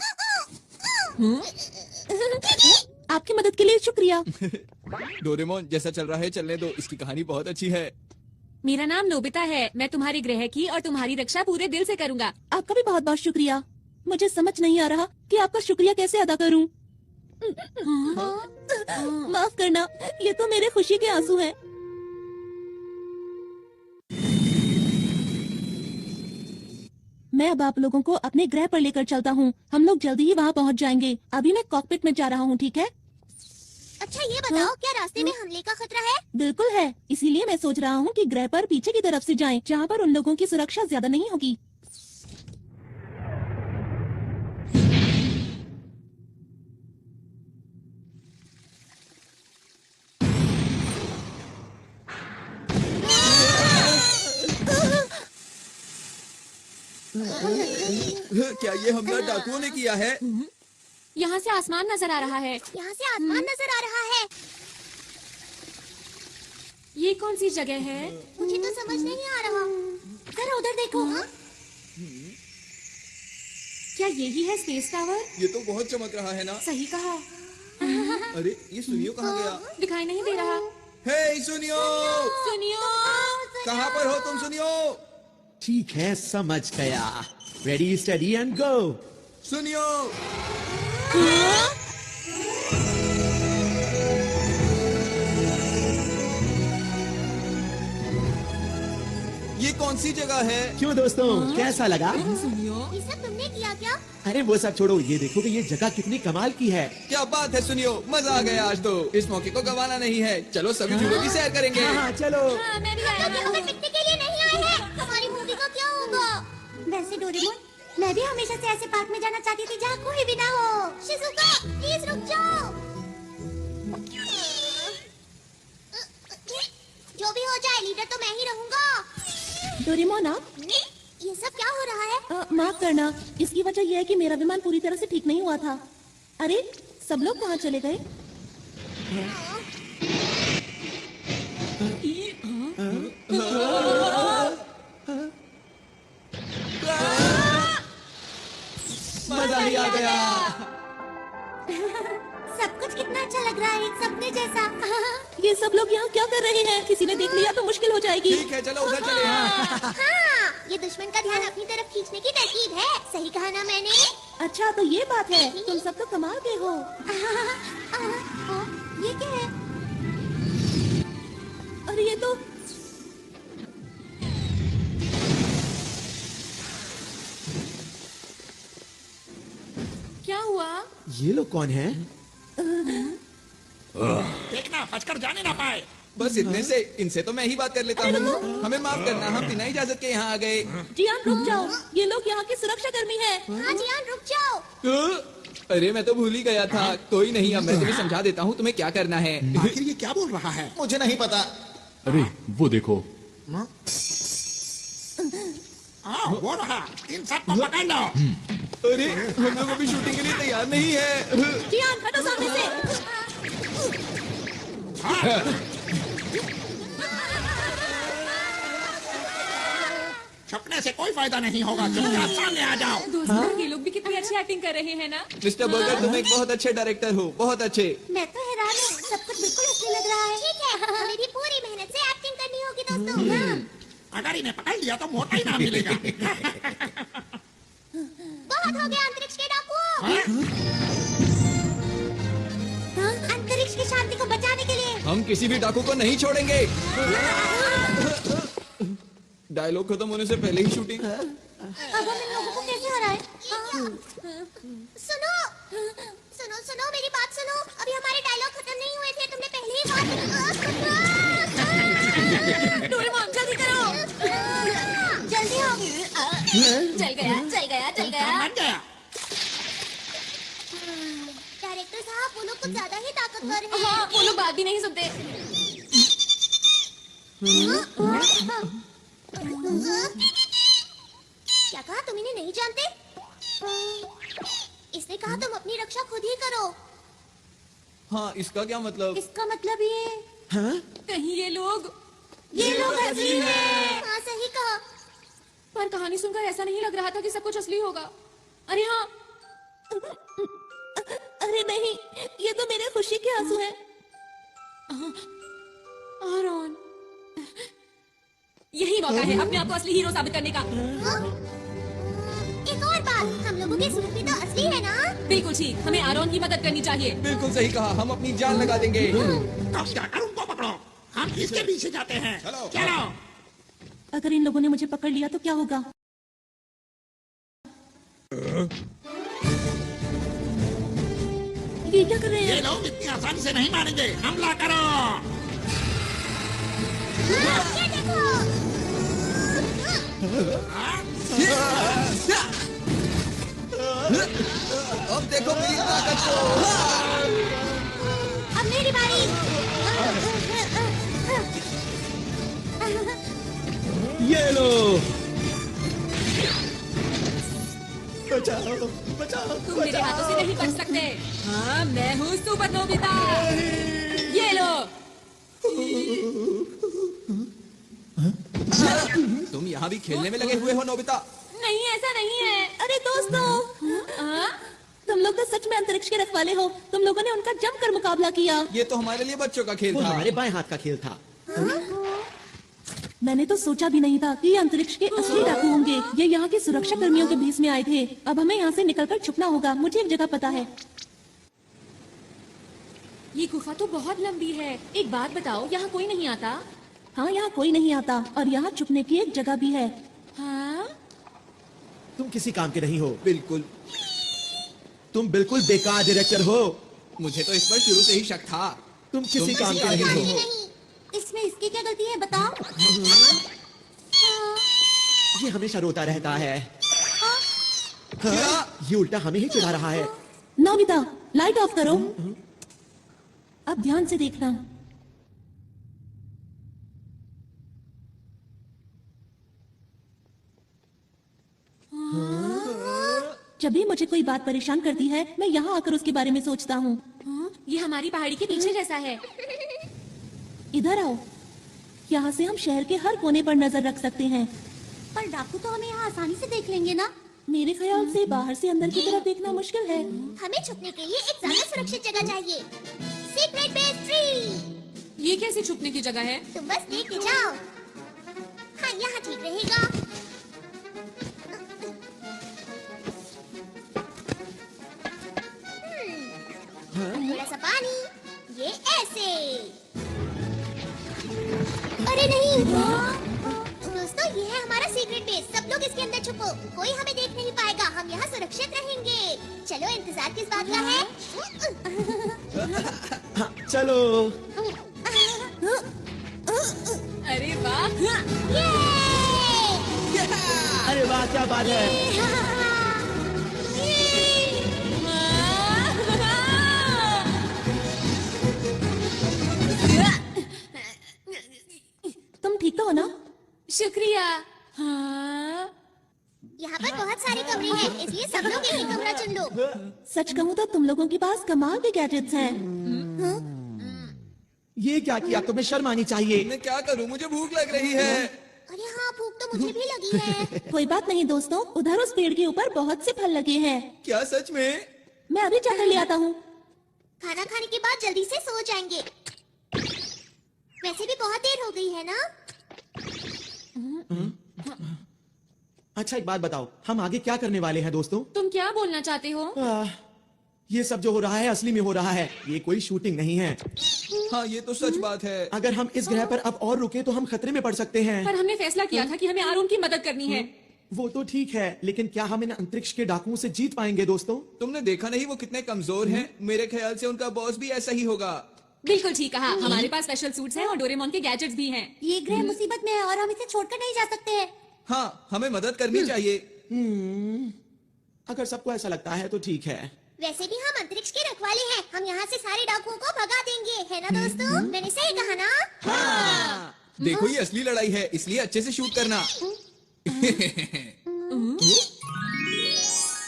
आपकी मदद के लिए शुक्रिया। डोरेमोन, जैसा चल रहा है चलने दो, इसकी कहानी बहुत अच्छी है। मेरा नाम नोबिता है। मैं तुम्हारे ग्रह की और तुम्हारी रक्षा पूरे दिल से करूँगा। आपका भी बहुत बहुत शुक्रिया। मुझे समझ नहीं आ रहा कि आपका शुक्रिया कैसे अदा करूं। माफ करना, ये तो मेरे खुशी के आंसू हैं। मैं अब आप लोगों को अपने ग्रह पर लेकर चलता हूँ। हम लोग जल्दी ही वहाँ पहुँच जाएंगे। अभी मैं कॉकपिट में जा रहा हूँ, ठीक है? अच्छा, ये बताओ, क्या रास्ते में हमले का खतरा है? बिल्कुल है, इसीलिए मैं सोच रहा हूँ कि ग्रह पर पीछे की तरफ से जाएं, जहाँ पर उन लोगों की सुरक्षा ज्यादा नहीं होगी। क्या ये हमला डाकुओं ने किया है? यहाँ से आसमान नजर आ रहा है। यहाँ से आसमान नजर आ रहा है। ये कौन सी जगह है? मुझे तो समझ नहीं आ रहा। जरा उधर देखो। क्या यही है स्पेस टावर? ये तो बहुत चमक रहा है ना? सही कहा। अरे, ये सुनियो कहाँ गया? दिखाई नहीं दे रहा। हे सुनियो! सुनियो! कहाँ पर हो तुम सुनियो? ठीक है, समझ गया। Ready, study and go. सुनियो! ये कौन सी जगह है? क्यों दोस्तों, कैसा लगा? सुनियो, ये सब तुमने किया क्या? अरे वो सब छोड़ो, ये देखो कि ये जगह कितनी कमाल की है। क्या बात है सुनियो, मजा आ गया आज तो। इस मौके को गंवाना नहीं है। चलो सभी झूलों की सैर करेंगे। हाँ, चलो। मैं भी आया हम पिकनिक के लिए नहीं आए हैं। हमारी मूवी का क्या होगा? वैसे डोरेमोन, मैं भी हमेशा से ऐसे पार्क में जाना चाहती थी जहाँ कोई भी ना हो। शिजुका, प्लीज रुक जाओ। जो भी हो जाए, लीडर तो मैं ही रहूंगा। डोरेमोन, ये सब क्या हो रहा है? माफ करना, इसकी वजह यह है कि मेरा विमान पूरी तरह से ठीक नहीं हुआ था। अरे, सब लोग कहाँ चले गए? मजा ही आ गया। सब कुछ कितना अच्छा लग रहा है, एक सपने जैसा। ये सब लोग यहाँ क्या कर रहे हैं? किसी ने देख लिया तो मुश्किल हो जाएगी। ठीक है, चलो उधर चले। हाँ, ये दुश्मन का ध्यान अपनी तरफ खींचने की तरकीब है। सही कहा ना मैंने? अच्छा, तो ये बात है। तुम सब तो कमाल के हो। ये क्या है? अरे ये तो क्या हुआ? ये लोग कौन हैं? देखना, बचकर जाने ना पाए। बस इतने से, इनसे तो मैं ही बात कर लेता हूँ। हमें माफ करना, हम बिना इजाजत के यहाँ आ गए। जियान रुक जाओ, ये लोग यहाँ के सुरक्षा कर्मी हैं। हाँ जियान, रुक जाओ। अरे मैं तो भूल ही गया था। कोई नहीं, अब मैं तुम्हें समझा देता हूँ तुम्हें क्या करना है। आखिर ये क्या बोल रहा है? मुझे नहीं पता। अरे वो देखो। वो रहा, इन सब को पकड़ लो। अरे हम लोग अभी शूटिंग के लिए तैयार नहीं है। जियान, हटो सामने से। छपने से कोई फायदा नहीं होगा। चुपचाप सामने आ जाओ। दोस्तों, ये लोग भी कितनी अच्छी एक्टिंग कर रहे हैं ना? मिस्टर बर्गर, तुम एक बहुत अच्छे डायरेक्टर हो, बहुत अच्छे। मैं तो हैरान हूँ, सब कुछ बिल्कुल असली लग रहा है। ठीक है, हमें भी पूरी मेहनत से एक्टिंग करनी होगी दोस्तों। अगर इन्हें पकड़ लिया तो मोटा ही ना मिलेगा। बहुत हो गया अंतरिक्ष के डाकुओं। अंतरिक्ष की शांति को बचाने के लिए हम किसी भी डाकू को नहीं छोड़ेंगे। डायलॉग खत्म होने से पहले ही शूटिंग। अब हम इन लोगों को कैसे हराएं? सुनो सुनो सुनो, मेरी बात सुनो। अभी हमारे डायलॉग खत्म नहीं हुए थे, तुमने पहले ही बात डोरेमोन जल्दी करो। जल्दी आओ। चल गया चल गया चल गया। बन गया। डायरेक्टर साहब वो लोग कुछ ज्यादा ही ताकतवर हैं। हाँ वो लोग बात भी नहीं सुनते। क्या कहा तुम इन्हें नहीं जानते? इसने कहा तुम अपनी रक्षा खुद ही करो। हाँ इसका क्या मतलब? इसका मतलब ये हाँ? कहीं ये लोग असली हैं। हाँ सही कहा। पर कहानी सुनकर ऐसा नहीं लग रहा था कि सब कुछ असली होगा। अरे हाँ अरे नहीं, ये तो मेरे खुशी के आंसू हैं। आरोन, यही मौका है अपने आप को असली हीरो साबित करने का। एक और बात, हम लोगों के सूट भी तो असली है ना? बिल्कुल ठीक, हमें आरोन की मदद करनी चाहिए। बिल्कुल सही कहा, हम अपनी जान लगा देंगे। उनको पकड़ो, हम इसके पीछे जाते हैं। चलो। अगर इन लोगों ने मुझे पकड़ लिया तो क्या होगा? ये क्या कर रहे हैं? ये लोग इतनी आसानी से नहीं मानेंगे। हमला करो। ये देखो। अब देखो मेरी ताकत को। अब मेरी बारी। ये लो। बचाओ बचाओ। तुम मेरे हाथों से नहीं बच सकते। हाँ मैं हूँ सुपर नोबिता। ये लो। तुम यहाँ भी खेलने में लगे हुए हो नोबिता? नहीं ऐसा नहीं है। अरे दोस्तों, तुम लोग तो सच में अंतरिक्ष के रखवाले हो। तुम लोगों ने उनका जमकर मुकाबला किया। ये तो हमारे लिए बच्चों का खेल वो था। हमारे बाएं हाथ का खेल था। मैंने तो सोचा भी नहीं था कि ये अंतरिक्ष के असली डाकू होंगे। ये यहाँ के सुरक्षा कर्मियों के बीच में आए थे। अब हमें यहाँ से निकलकर छुपना होगा। मुझे एक जगह पता है। ये गुफा तो बहुत लंबी है। एक बात बताओ, यहाँ कोई नहीं आता? हाँ, यहाँ कोई नहीं आता और यहाँ छुपने की एक जगह भी है। हाँ? तुम किसी काम के नहीं हो। बिल्कुल। तुम बिल्कुल बेकार डायरेक्टर हो। मुझे तो इस पर शुरू से ही शक था। तुम किसी काम के नहीं हो। इसमें इसकी क्या गलती है बताओ? ये हमेशा रोता रहता है। हाँ? ये उल्टा हमें ही चिढ़ा रहा है। नोबिता, लाइट ऑफ करो। अब ध्यान से देखना। जब भी मुझे कोई बात परेशान करती है, मैं यहाँ आकर उसके बारे में सोचता हूँ। ये हमारी पहाड़ी के पीछे जैसा है। इधर आओ। यहाँ से हम शहर के हर कोने पर नजर रख सकते हैं। पर डाकू तो हमें यहाँ आसानी से देख लेंगे ना? मेरे ख्याल से बाहर से अंदर की तरफ देखना मुश्किल है। हमें छुपने के लिए एक ज्यादा सुरक्षित जगह चाहिए। Secret base tree. ये कैसे छुपने की जगह है? तुम बस देख के जाओ। हाँ यहाँ ठीक रहेगा। थोड़ा सा पानी, ये ऐसे। अरे नहीं दोस्तों, ये है हमारा सीक्रेट बेस। सब लोग इसके अंदर छुपो, कोई हमें देख नहीं पाएगा। हम यहाँ सुरक्षित रहेंगे। चलो, इंतजार किस बात का है? हाँ, चलो। अरे वाह! अरे वाह, क्या बात है। तुम ठीक तो हो ना? शुक्रिया। हाँ? यहाँ पर बहुत सारे कमरे हैं, इसलिए सब लोग एक ही कमरा चुन लो। सच कहूँ तो तुम लोगों के पास कमाल के गैजेट्स हैं। ये क्या किया? तुम्हें शर्म आनी चाहिए। मैं क्या करूँ? मुझे भूख लग रही है। अरे हाँ, भूख तो मुझे भी लगी है। कोई बात नहीं दोस्तों, उधर उस पेड़ के ऊपर बहुत से फल लगे हैं। क्या सच में? मैं अभी जाकर ले आता हूँ। खाना खाने के बाद जल्दी से सो जाएंगे। वैसे भी बहुत देर हो गई है ना? अच्छा एक बात बताओ, हम आगे क्या करने वाले हैं दोस्तों? तुम क्या बोलना चाहते हो? ये सब जो हो रहा है असली में हो रहा है। ये कोई शूटिंग नहीं है। हाँ ये तो सच बात है। अगर हम इस ग्रह पर अब और रुके तो हम खतरे में पड़ सकते हैं। पर हमने फैसला किया था कि हमें आरोन की मदद करनी है। वो तो ठीक है, लेकिन क्या हम इन अंतरिक्ष के डाकुओं से जीत पाएंगे दोस्तों? तुमने देखा नहीं वो कितने कमजोर हैं? मेरे ख्याल से उनका बॉस भी ऐसा ही होगा। बिल्कुल ठीक कहा। हमारे पास स्पेशल सूट्स हैं और डोरेमोन के गैजेट्स भी हैं। ये ग्रह मुसीबत में है और हम इसे छोड़कर नहीं जा सकते हैं। हाँ, हमें मदद करनी चाहिए। अगर सबको ऐसा लगता है तो ठीक है। वैसे भी हम अंतरिक्ष के रखवाले हैं। हम यहाँ से सारे डाकुओं को भगा देंगे, है ना दोस्तों? मैंने सही कहा ना? हाँ। देखो ये असली लड़ाई है, इसलिए अच्छे से शूट करना।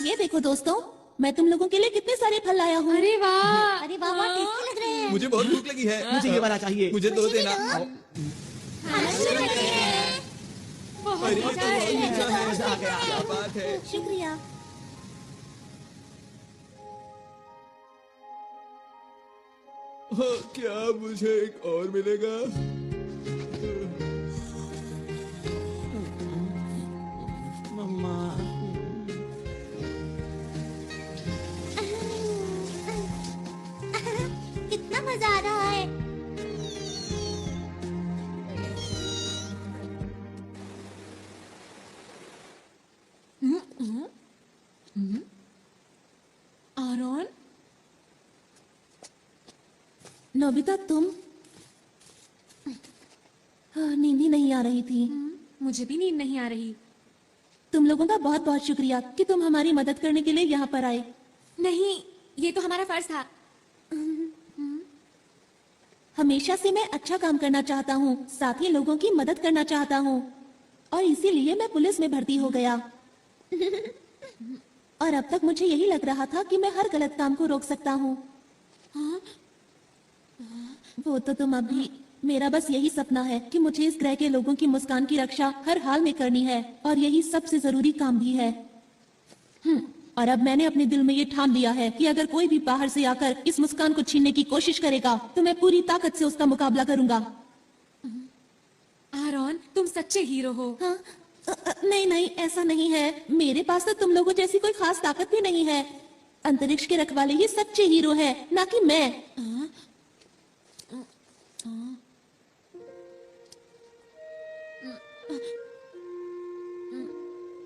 ये देखो दोस्तों, मैं तुम लोगों के लिए कितने सारे फल लाया हूँ। अरे वाह, अरे वाह, बहुत टेस्टी लग रहे हैं। मुझे बहुत भूख लगी है। मुझे ये वाला चाहिए। मुझे दो देना। बहुत मजा आएगा। मजा आ गया। क्या बात है। शुक्रिया। क्या मुझे एक और मिलेगा? मम्मा, कितना मजा आ रहा है। आरोन, नोबिता तुम? हाँ, नींद ही नहीं आ रही थी। मुझे भी नींद नहीं आ रही। तुम लोगों का बहुत बहुत शुक्रिया कि तुम हमारी मदद करने के लिए यहाँ पर आए। नहीं, ये तो हमारा फर्ज था। हमेशा से मैं अच्छा काम करना चाहता हूँ, साथ ही लोगों की मदद करना चाहता हूँ, और इसीलिए मैं पुलिस में भर्ती हो गया। और अब तक मुझे यही लग रहा था कि मैं हर गलत काम को रोक सकता हूँ। वो तो तुम अभी। मेरा बस यही सपना है कि मुझे इस ग्रह के लोगों की मुस्कान की रक्षा हर हाल में करनी है, और यही सबसे जरूरी काम भी है। और अब मैंने अपने दिल में ये ठान लिया है कि अगर कोई भी बाहर से आकर इस मुस्कान को छीनने की कोशिश करेगा तो मैं पूरी ताकत से उसका मुकाबला करूंगा। आरोन, तुम सच्चे हीरो हो। हाँ? नहीं नहीं, ऐसा नहीं है। मेरे पास तो तुम लोगों जैसी कोई खास ताकत भी नहीं है। अंतरिक्ष के रखवाले ही सच्चे हीरो है, ना कि मैं।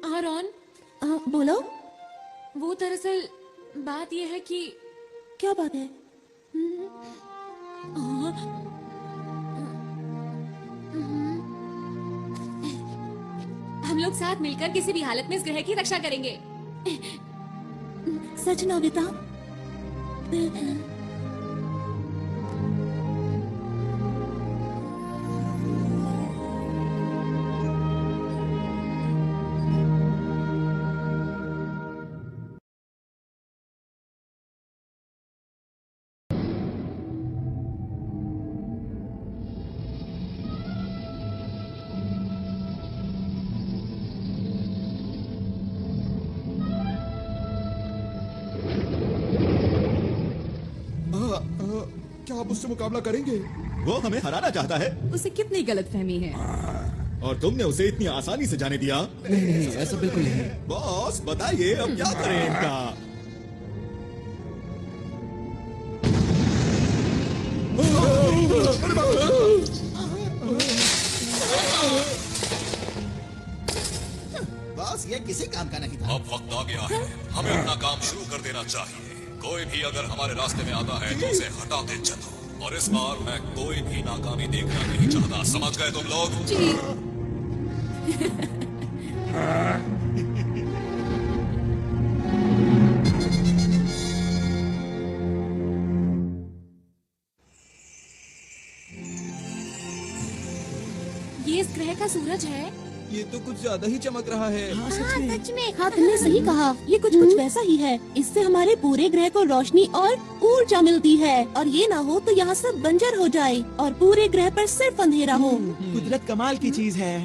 आरोन, बोलो। वो दरअसल बात यह है कि। क्या बात है? हम लोग साथ मिलकर किसी भी हालत में इस ग्रह की रक्षा करेंगे। सच नोबिता? क्या आप उससे मुकाबला करेंगे? वो हमें हराना चाहता है। उसे कितनी गलतफहमी है। और तुमने उसे इतनी आसानी से जाने दिया? नहीं, ऐसा बिल्कुल नहीं। बॉस बताइए अब क्या करें इनका? बॉस ये किसी काम का नहीं था। अब वक्त आ गया है, हमें अपना काम शुरू कर देना चाहिए। कोई भी अगर हमारे रास्ते में आता है तो उसे हटाते चलो। और इस बार मैं कोई भी नाकामी देखना नहीं चाहता। समझ गए तुम लोग? जी। ये इस ग्रह का सूरज है। ये तो कुछ ज्यादा ही चमक रहा है। हाँ, सच में। हाँ, तुमने सही कहा। ये कुछ वैसा ही है। इससे हमारे पूरे ग्रह को रोशनी और ऊर्जा मिलती है, और ये ना हो तो यहाँ सब बंजर हो जाए और पूरे ग्रह पर सिर्फ अंधेरा हो। कुदरत कमाल की चीज है।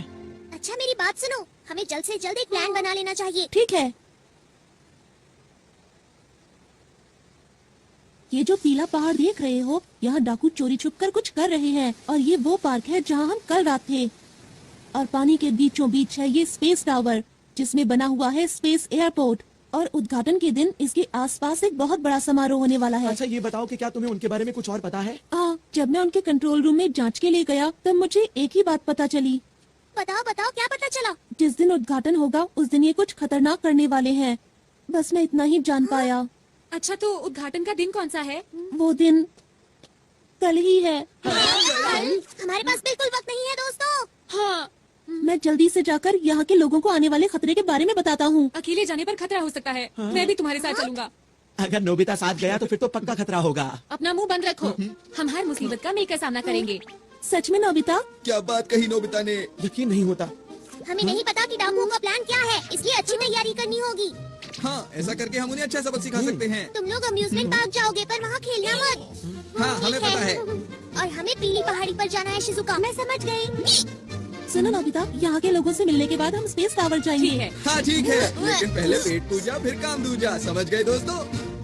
अच्छा मेरी बात सुनो, हमें जल्द से जल्द एक प्लान बना लेना चाहिए। ठीक है। ये जो पीला पहाड़ देख रहे हो, यहाँ डाकू चोरी छुपकर कुछ कर रहे हैं, और ये वो पार्क है जहाँ हम कल रात थे। और पानी के बीचों बीच है ये स्पेस टावर, जिसमें बना हुआ है स्पेस एयरपोर्ट, और उद्घाटन के दिन इसके आसपास एक बहुत बड़ा समारोह होने वाला है। अच्छा ये बताओ कि क्या तुम्हें उनके बारे में कुछ और पता है? जब मैं उनके कंट्रोल रूम में जांच के लिए गया तब मुझे एक ही बात पता चली। बताओ बताओ, क्या पता चला? जिस दिन उद्घाटन होगा उस दिन ये कुछ खतरनाक करने वाले हैं। बस मैं इतना ही जान पाया। अच्छा तो उद्घाटन का दिन कौन सा है? वो दिन कल ही है। हमारे पास बिल्कुल वक्त नहीं है दोस्तों। हाँ, मैं जल्दी से जाकर यहाँ के लोगों को आने वाले खतरे के बारे में बताता हूँ। अकेले जाने पर खतरा हो सकता है। मैं भी तुम्हारे साथ चलूंगा। अगर नोबिता साथ गया तो फिर तो पक्का खतरा होगा। अपना मुंह बंद रखो। हम हर मुसीबत का मिलकर सामना करेंगे। सच में नोबिता? क्या बात कही नोबिता ने। यकीन नहीं होता। हमें नहीं पता कि डाकुओं का प्लान क्या है, इसलिए अच्छी तैयारी करनी होगी। हाँ, ऐसा करके हम उन्हें अच्छा सबक सिखा सकते हैं। तुम लोग अम्यूजमेंट पार्क जाओगे पर वहाँ खेलना मत। हाँ, हमें ठीक पता है। और हमें पीली पहाड़ी पर जाना है शिजुका। मैं समझ गई। सुनो नोबिता, यहाँ के लोगों से मिलने के बाद हम स्पेस टावर जाएंगे। ठीक है। हाँ ठीक है, लेकिन पहले पेट पूजा फिर काम दूजा, समझ गए दोस्तों।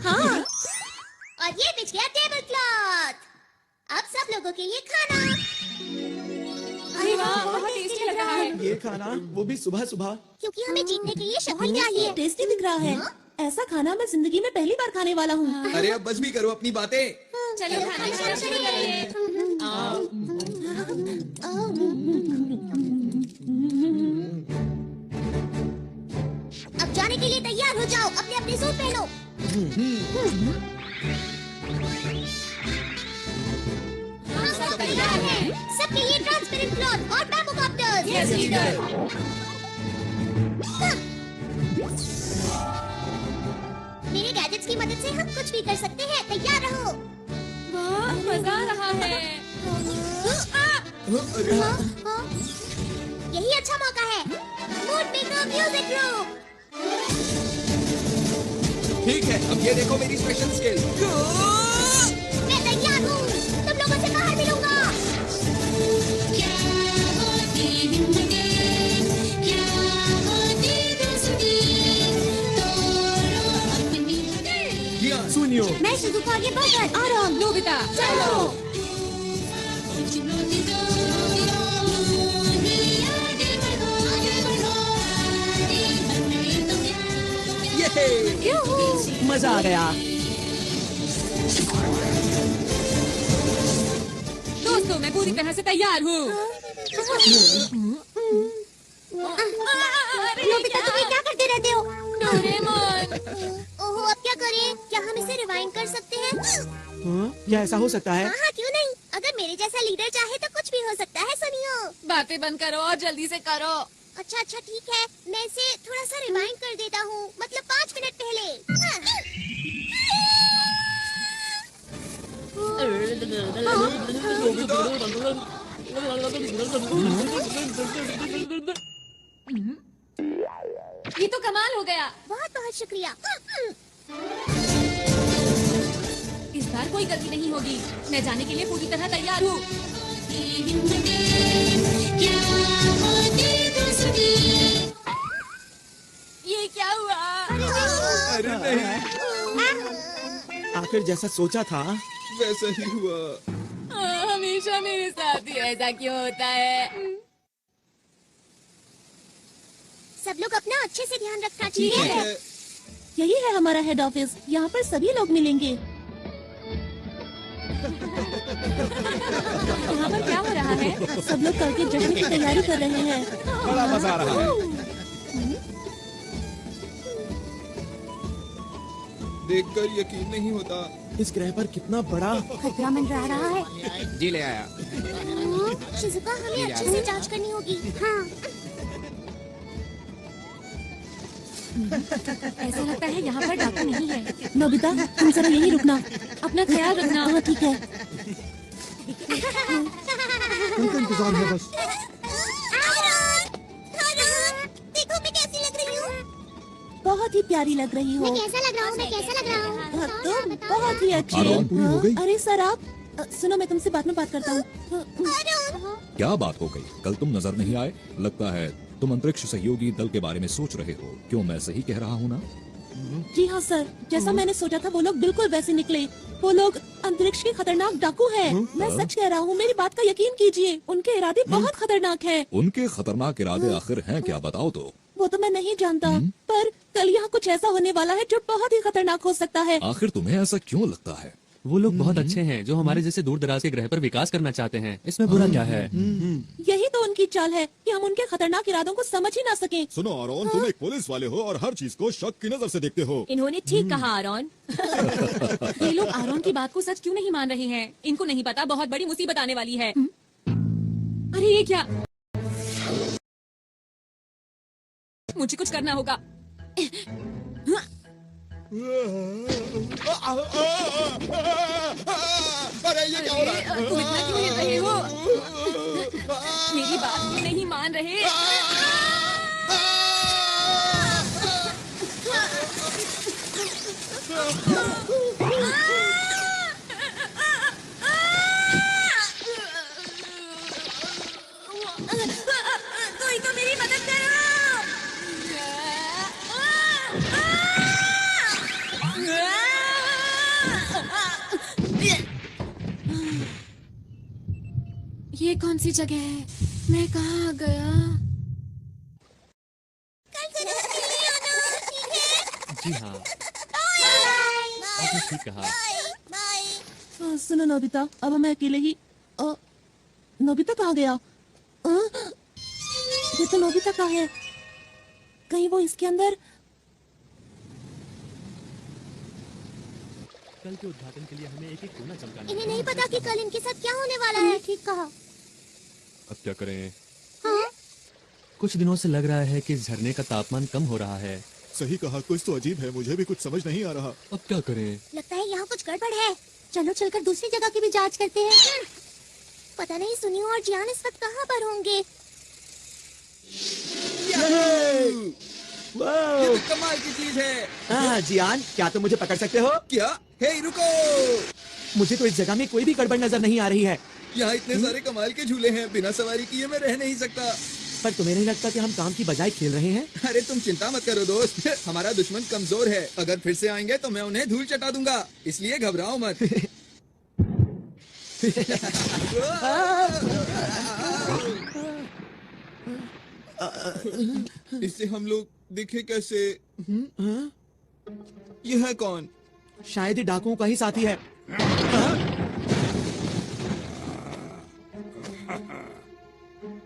हाँ। और ये बिछ गया टेबल क्लॉथ। अब सब लोगों के लिए खाना। अरे वाह, बहुत टेस्टी लग रहा है। ये खाना, वो भी सुबह सुबह। क्योंकि हमें जीतने के लिए शक्ति चाहिए। टेस्टी दिख रहा है। ऐसा खाना मैं जिंदगी में पहली बार खाने वाला हूँ। अरे अब बस भी करो अपनी बातें। चलो खाना शुरू करिए। अब जाने के लिए तैयार हो जाओ। अपने अपने सूट पहनो। हम सब तैयार हैं। सबके लिए ट्रांसपेरेंट क्लॉथ और बैम्बू कॉप्टर्स। Yes leader. मेरे गैजेट्स की मदद से हम कुछ भी कर सकते हैं। तैयार रहो। वाह, मजा आ रहा है। यही अच्छा मौका है। Mood maker music group. ठीक है, अब ये देखो मेरी स्पेशल स्किल। मैं तैयार हूँ। तुम लोगों से बाहर मिलूंगा। सुनियो। मैं शिजुका आगे बढ़कर आराम नोबिता, चलो। मजा आ गया। दोस्तों मैं पूरी तरह से तैयार हूँ। नोबिता तुम ये क्या करते रहते हो? डोरेमोन। ओहो, अब क्या करें? क्या हम इसे रिवाइंड कर सकते हैं? क्या ऐसा हो सकता है? हाँ, क्यों नहीं? अगर मेरे जैसा लीडर चाहे तो कुछ भी हो सकता है। सुनियो। बातें बंद करो और जल्दी से करो। अच्छा अच्छा ठीक है, मैं इसे थोड़ा सा रिवाइंड कर देता हूँ। मतलब 5 मिनट पहले। ये तो कमाल हो गया। बहुत बहुत शुक्रिया। इस बार कोई गलती नहीं होगी। मैं जाने के लिए पूरी तरह तैयार हूँ। ये क्या हुआ? अरे नहीं, आखिर जैसा सोचा था वैसा ही हुआ। हमेशा मेरे साथ ही ऐसा क्यों होता है? सब लोग अपना अच्छे से ध्यान रखना ठीक चाहिए। है। यही है हमारा हेड ऑफिस। यहाँ पर सभी लोग मिलेंगे। यहाँ पर क्या हो रहा है? सब लोग कल के जश्न की तैयारी कर रहे हैं। बड़ा मजा आ रहा है। देखकर यकीन नहीं होता। इस ग्रह पर कितना बड़ा खतरा मंडरा रहा है। जी ले आया। शिजुका, हमें अच्छे से जांच करनी होगी। हाँ। ऐसा लगता है यहाँ पर डाकू नहीं है। नोबिता, तुम जरा यहीं रुकना। अपना ख्याल रखना। हाँ ठीक है। उनका इंतजार है बस। देखो मैं कैसी लग रही हूँ। बहुत ही प्यारी लग रही हो। मैं कैसा लग रहा हूँ? मैं कैसा लग रहा हूँ? तुम बहुत ही अच्छी आराम पूरी हो गई? अरे सर आप सुनो, मैं तुमसे बाद में बात करता हूँ। क्या बात हो गई? कल तुम नजर नहीं आए। लगता है तुम अंतरिक्ष सहयोगी दल के बारे में सोच रहे हो। क्यों, मैं सही कह रहा हूँ ना? जी हाँ सर, जैसा मैंने सोचा था वो लोग बिल्कुल वैसे निकले। वो लोग अंतरिक्ष के खतरनाक डाकू हैं। मैं सच कह रहा हूँ, मेरी बात का यकीन कीजिए। उनके इरादे बहुत खतरनाक हैं। उनके खतरनाक इरादे आखिर हैं क्या, बताओ तो। वो तो मैं नहीं जानता, पर कल यहाँ कुछ ऐसा होने वाला है जो बहुत ही खतरनाक हो सकता है। आखिर तुम्हें ऐसा क्यों लगता है? वो लोग बहुत अच्छे हैं जो हमारे जैसे दूर दराज के ग्रह पर विकास करना चाहते हैं। इसमें बुरा क्या है? यही तो उनकी की चाल है कि हम उनके खतरनाक इरादों को समझ ही ना सकें। सुनो आरोन, तुम एक पुलिस वाले हो और हर चीज को शक की नजर से देखते हो। इन्होंने ठीक कहा आरोन। ये लोग आरोन की बात को सच क्यों नहीं मान रहे हैं? इनको नहीं पता बहुत बड़ी मुसीबत आने वाली है। अरे ये क्या? मुझे कुछ करना होगा। अरे ये क्या हो रहा है? तुम इतना क्यों हिल रहे हो? मेरी बात क्यों नहीं मान रहे? कोई तो मेरी मदद करो। ये कौन सी जगह है? मैं कहाँ आ गया? जी हाँ, आपने ठीक कहा। सुनो नोबिता, अब मैं अकेले ही नोबिता कहाँ गया? ये तो नोबिता का है। कहीं वो इसके अंदर? कल के उद्घाटन के लिए हमें एक कोना चमकाना। इन्हें नहीं पता कि कल इनके साथ क्या होने वाला है। ठीक कहा। अब क्या करें? हाँ? कुछ दिनों से लग रहा है कि इस झरने का तापमान कम हो रहा है। सही कहा, कुछ तो अजीब है, मुझे भी कुछ समझ नहीं आ रहा। अब क्या करें? लगता है यहाँ कुछ गड़बड़ है। चलो चलकर दूसरी जगह की भी जांच करते हैं। पता नहीं सुनियो और जियान इस वक्त कहाँ पर होंगे। ये तो कमाल की चीज है। जियान, क्या तुम मुझे पकड़ सकते हो? क्या? हे रुको! मुझे तो इस जगह में कोई भी गड़बड़ नजर नहीं आ रही है। यहाँ इतने सारे कमाल के झूले हैं, बिना सवारी किए मैं रह नहीं सकता। पर तुम्हें नहीं लगता कि हम काम की बजाय खेल रहे हैं? अरे तुम चिंता मत करो दोस्त, हमारा दुश्मन कमजोर है। अगर फिर से आएंगे तो मैं उन्हें धूल चटा दूंगा, इसलिए घबराओ मत। इससे हम लोग दिखे कैसे? यह है कौन? शायद ही डाकुओं का ही साथी है।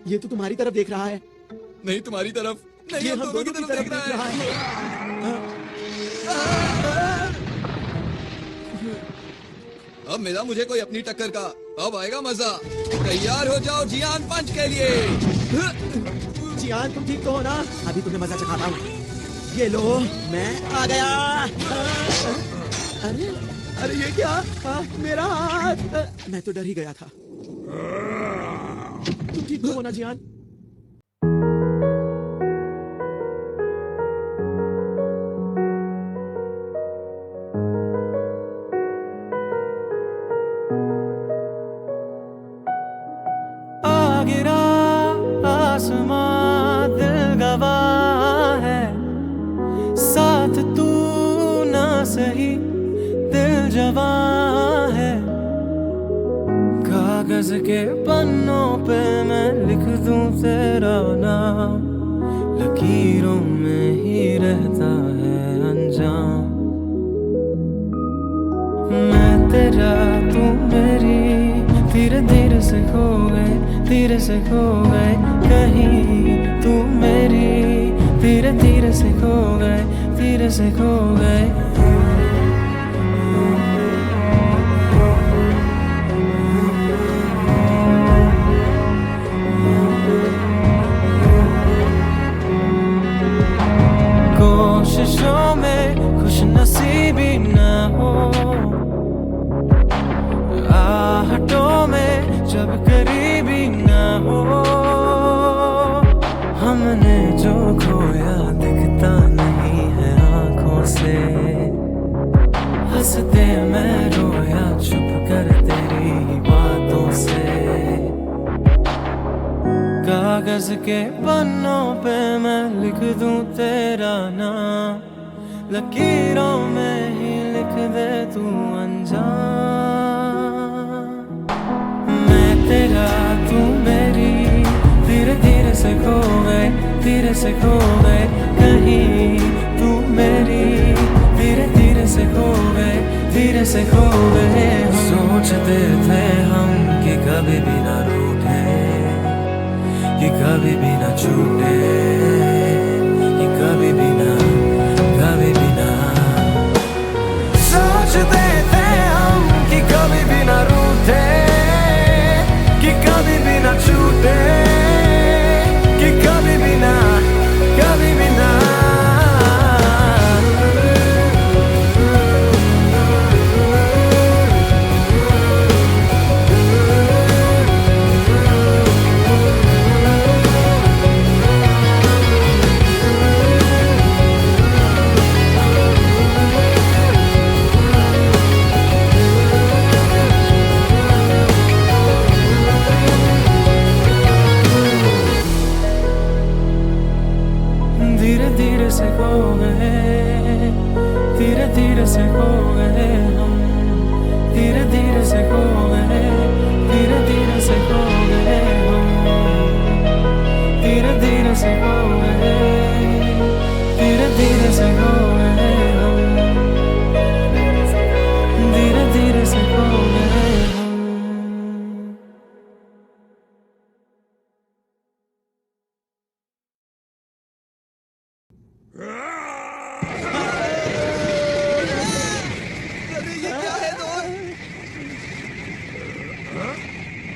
ये तो तुम्हारी तरफ देख रहा है। नहीं, तुम्हारी तरफ नहीं, ये हम दोनों की तरफ देख रहा है। अब मिला मुझे कोई अपनी टक्कर का, अब आएगा मजा। तैयार हो जाओ जियान पंच के लिए। जियान, तुम ठीक तो हो ना? अभी तुम्हें मजा चखाता हूँ। ये लो, मैं आ गया। अरे अरे ये क्या? मेरा हाथ! मैं तो डर ही गया था। तुम ठीक तो हो ना जियान? आ गिरा आसमां, दिल गवाह है, साथ तू ना सही, दिल जवां है। कागज के पन्नों पे मैं लिख दूं तेरा नाम, लकीरों में ही रहता है अंजाम। मैं तेरा, तू मेरी, धीरे धीरे से खो गए, धीरे से खो गए कहीं। तू मेरी, धीरे धीरे से खो गए, धीरे से खो गए। कोशिशों में खुश नसीबी न हो, आहटों में जब करीबी न हो। हमने जो खोया दिखता नहीं है आंखों से, हंसते मैं रोया चुप कर तेरी बातों से। कागज के पन्नों पे मैं लिख दूं तेरा नाम, लकीरों में ही लिख दे तू अंजाम। मैं तेरा, तू मेरी, धीरे धीरे से खो गए, धीरे से खो गए कहीं। तू मेरी, धीरे धीरे से खो गए, धीरे से खो गए। सोचते थे हम कि कभी भी ना रूठे, कि कभी भी ना छूटे, कि कभी भी ना सोचते थे हम कि कभी भी ना रूठे, कि कभी भी ना छूटे, कि कभी भी ना धीरे धीरे से खो गए, धीरे धीरे से खो गए हम, धीरे धीरे से खो गए, धीरे धीरे से खो गए हम, धीरे धीरे से खो गए, धीरे धीरे से खो गए हम, धीरे धीरे से खो गए हम।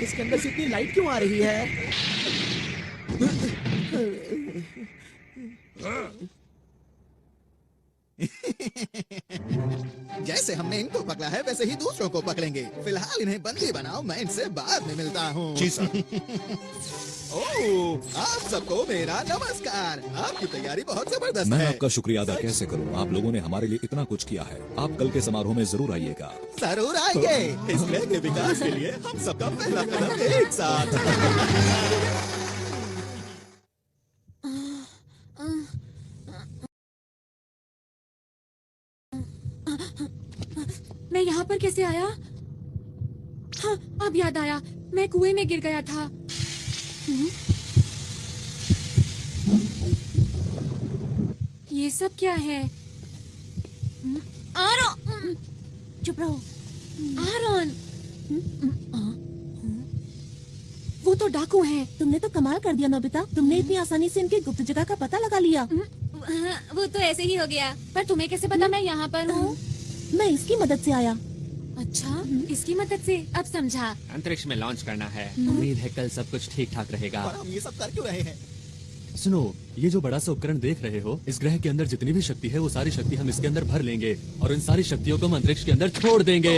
इसके अंदर से इतनी लाइट क्यों आ रही है? जैसे हमने इनको पकड़ा है वैसे ही दूसरों को पकड़ेंगे। फिलहाल इन्हें बंदी बनाओ, मैं इनसे बाद में मिलता हूँ। जी सर। ओह, आप सबको मेरा नमस्कार। आपकी तैयारी बहुत जबरदस्त मैं है। आपका शुक्रिया अदा कैसे करूं? आप लोगों ने हमारे लिए इतना कुछ किया है। आप कल के समारोह में जरूर आइएगा। जरूर आएंगे। इस ग्रह के विकास के लिए हम सबका पहला कदम एक साथ। मैं यहाँ पर कैसे आया? हाँ, अब याद आया, मैं कुएं में गिर गया था। ये सब क्या है? आरोन, चुप रहो। आरोन, वो तो डाकू हैं। तुमने तो कमाल कर दिया नोबिता, तुमने इतनी आसानी से इनकी गुप्त जगह का पता लगा लिया। वो तो ऐसे ही हो गया, पर तुम्हें कैसे पता मैं यहाँ पर हूँ? मैं इसकी मदद से आया। अच्छा, इसकी मदद से, अब समझा। अंतरिक्ष में लॉन्च करना है। उम्मीद है कल सब कुछ ठीक ठाक रहेगा। और हम ये सब कर क्यों रहे हैं? सुनो, ये जो बड़ा सा उपकरण देख रहे हो, इस ग्रह के अंदर जितनी भी शक्ति है वो सारी शक्ति हम इसके अंदर भर लेंगे और इन सारी शक्तियों को हम अंतरिक्ष के अंदर छोड़ देंगे।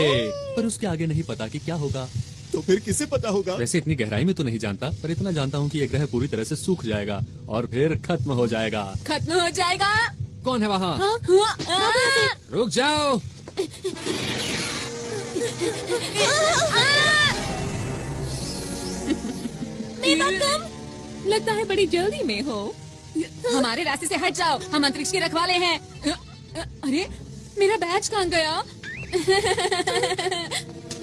पर उसके आगे नहीं पता कि क्या होगा। तो फिर किसे पता होगा? वैसे इतनी गहराई में तो नहीं जानता, पर इतना जानता हूँ कि ये ग्रह पूरी तरह से सूख जाएगा और फिर खत्म हो जाएगा। खत्म हो जाएगा? कौन है वहाँ? रुक जाओ। तुम लगता है बड़ी जल्दी में हो। हमारे रास्ते से हट जाओ, हम अंतरिक्ष के रखवाले हैं। अरे मेरा बैच कहाँ गया?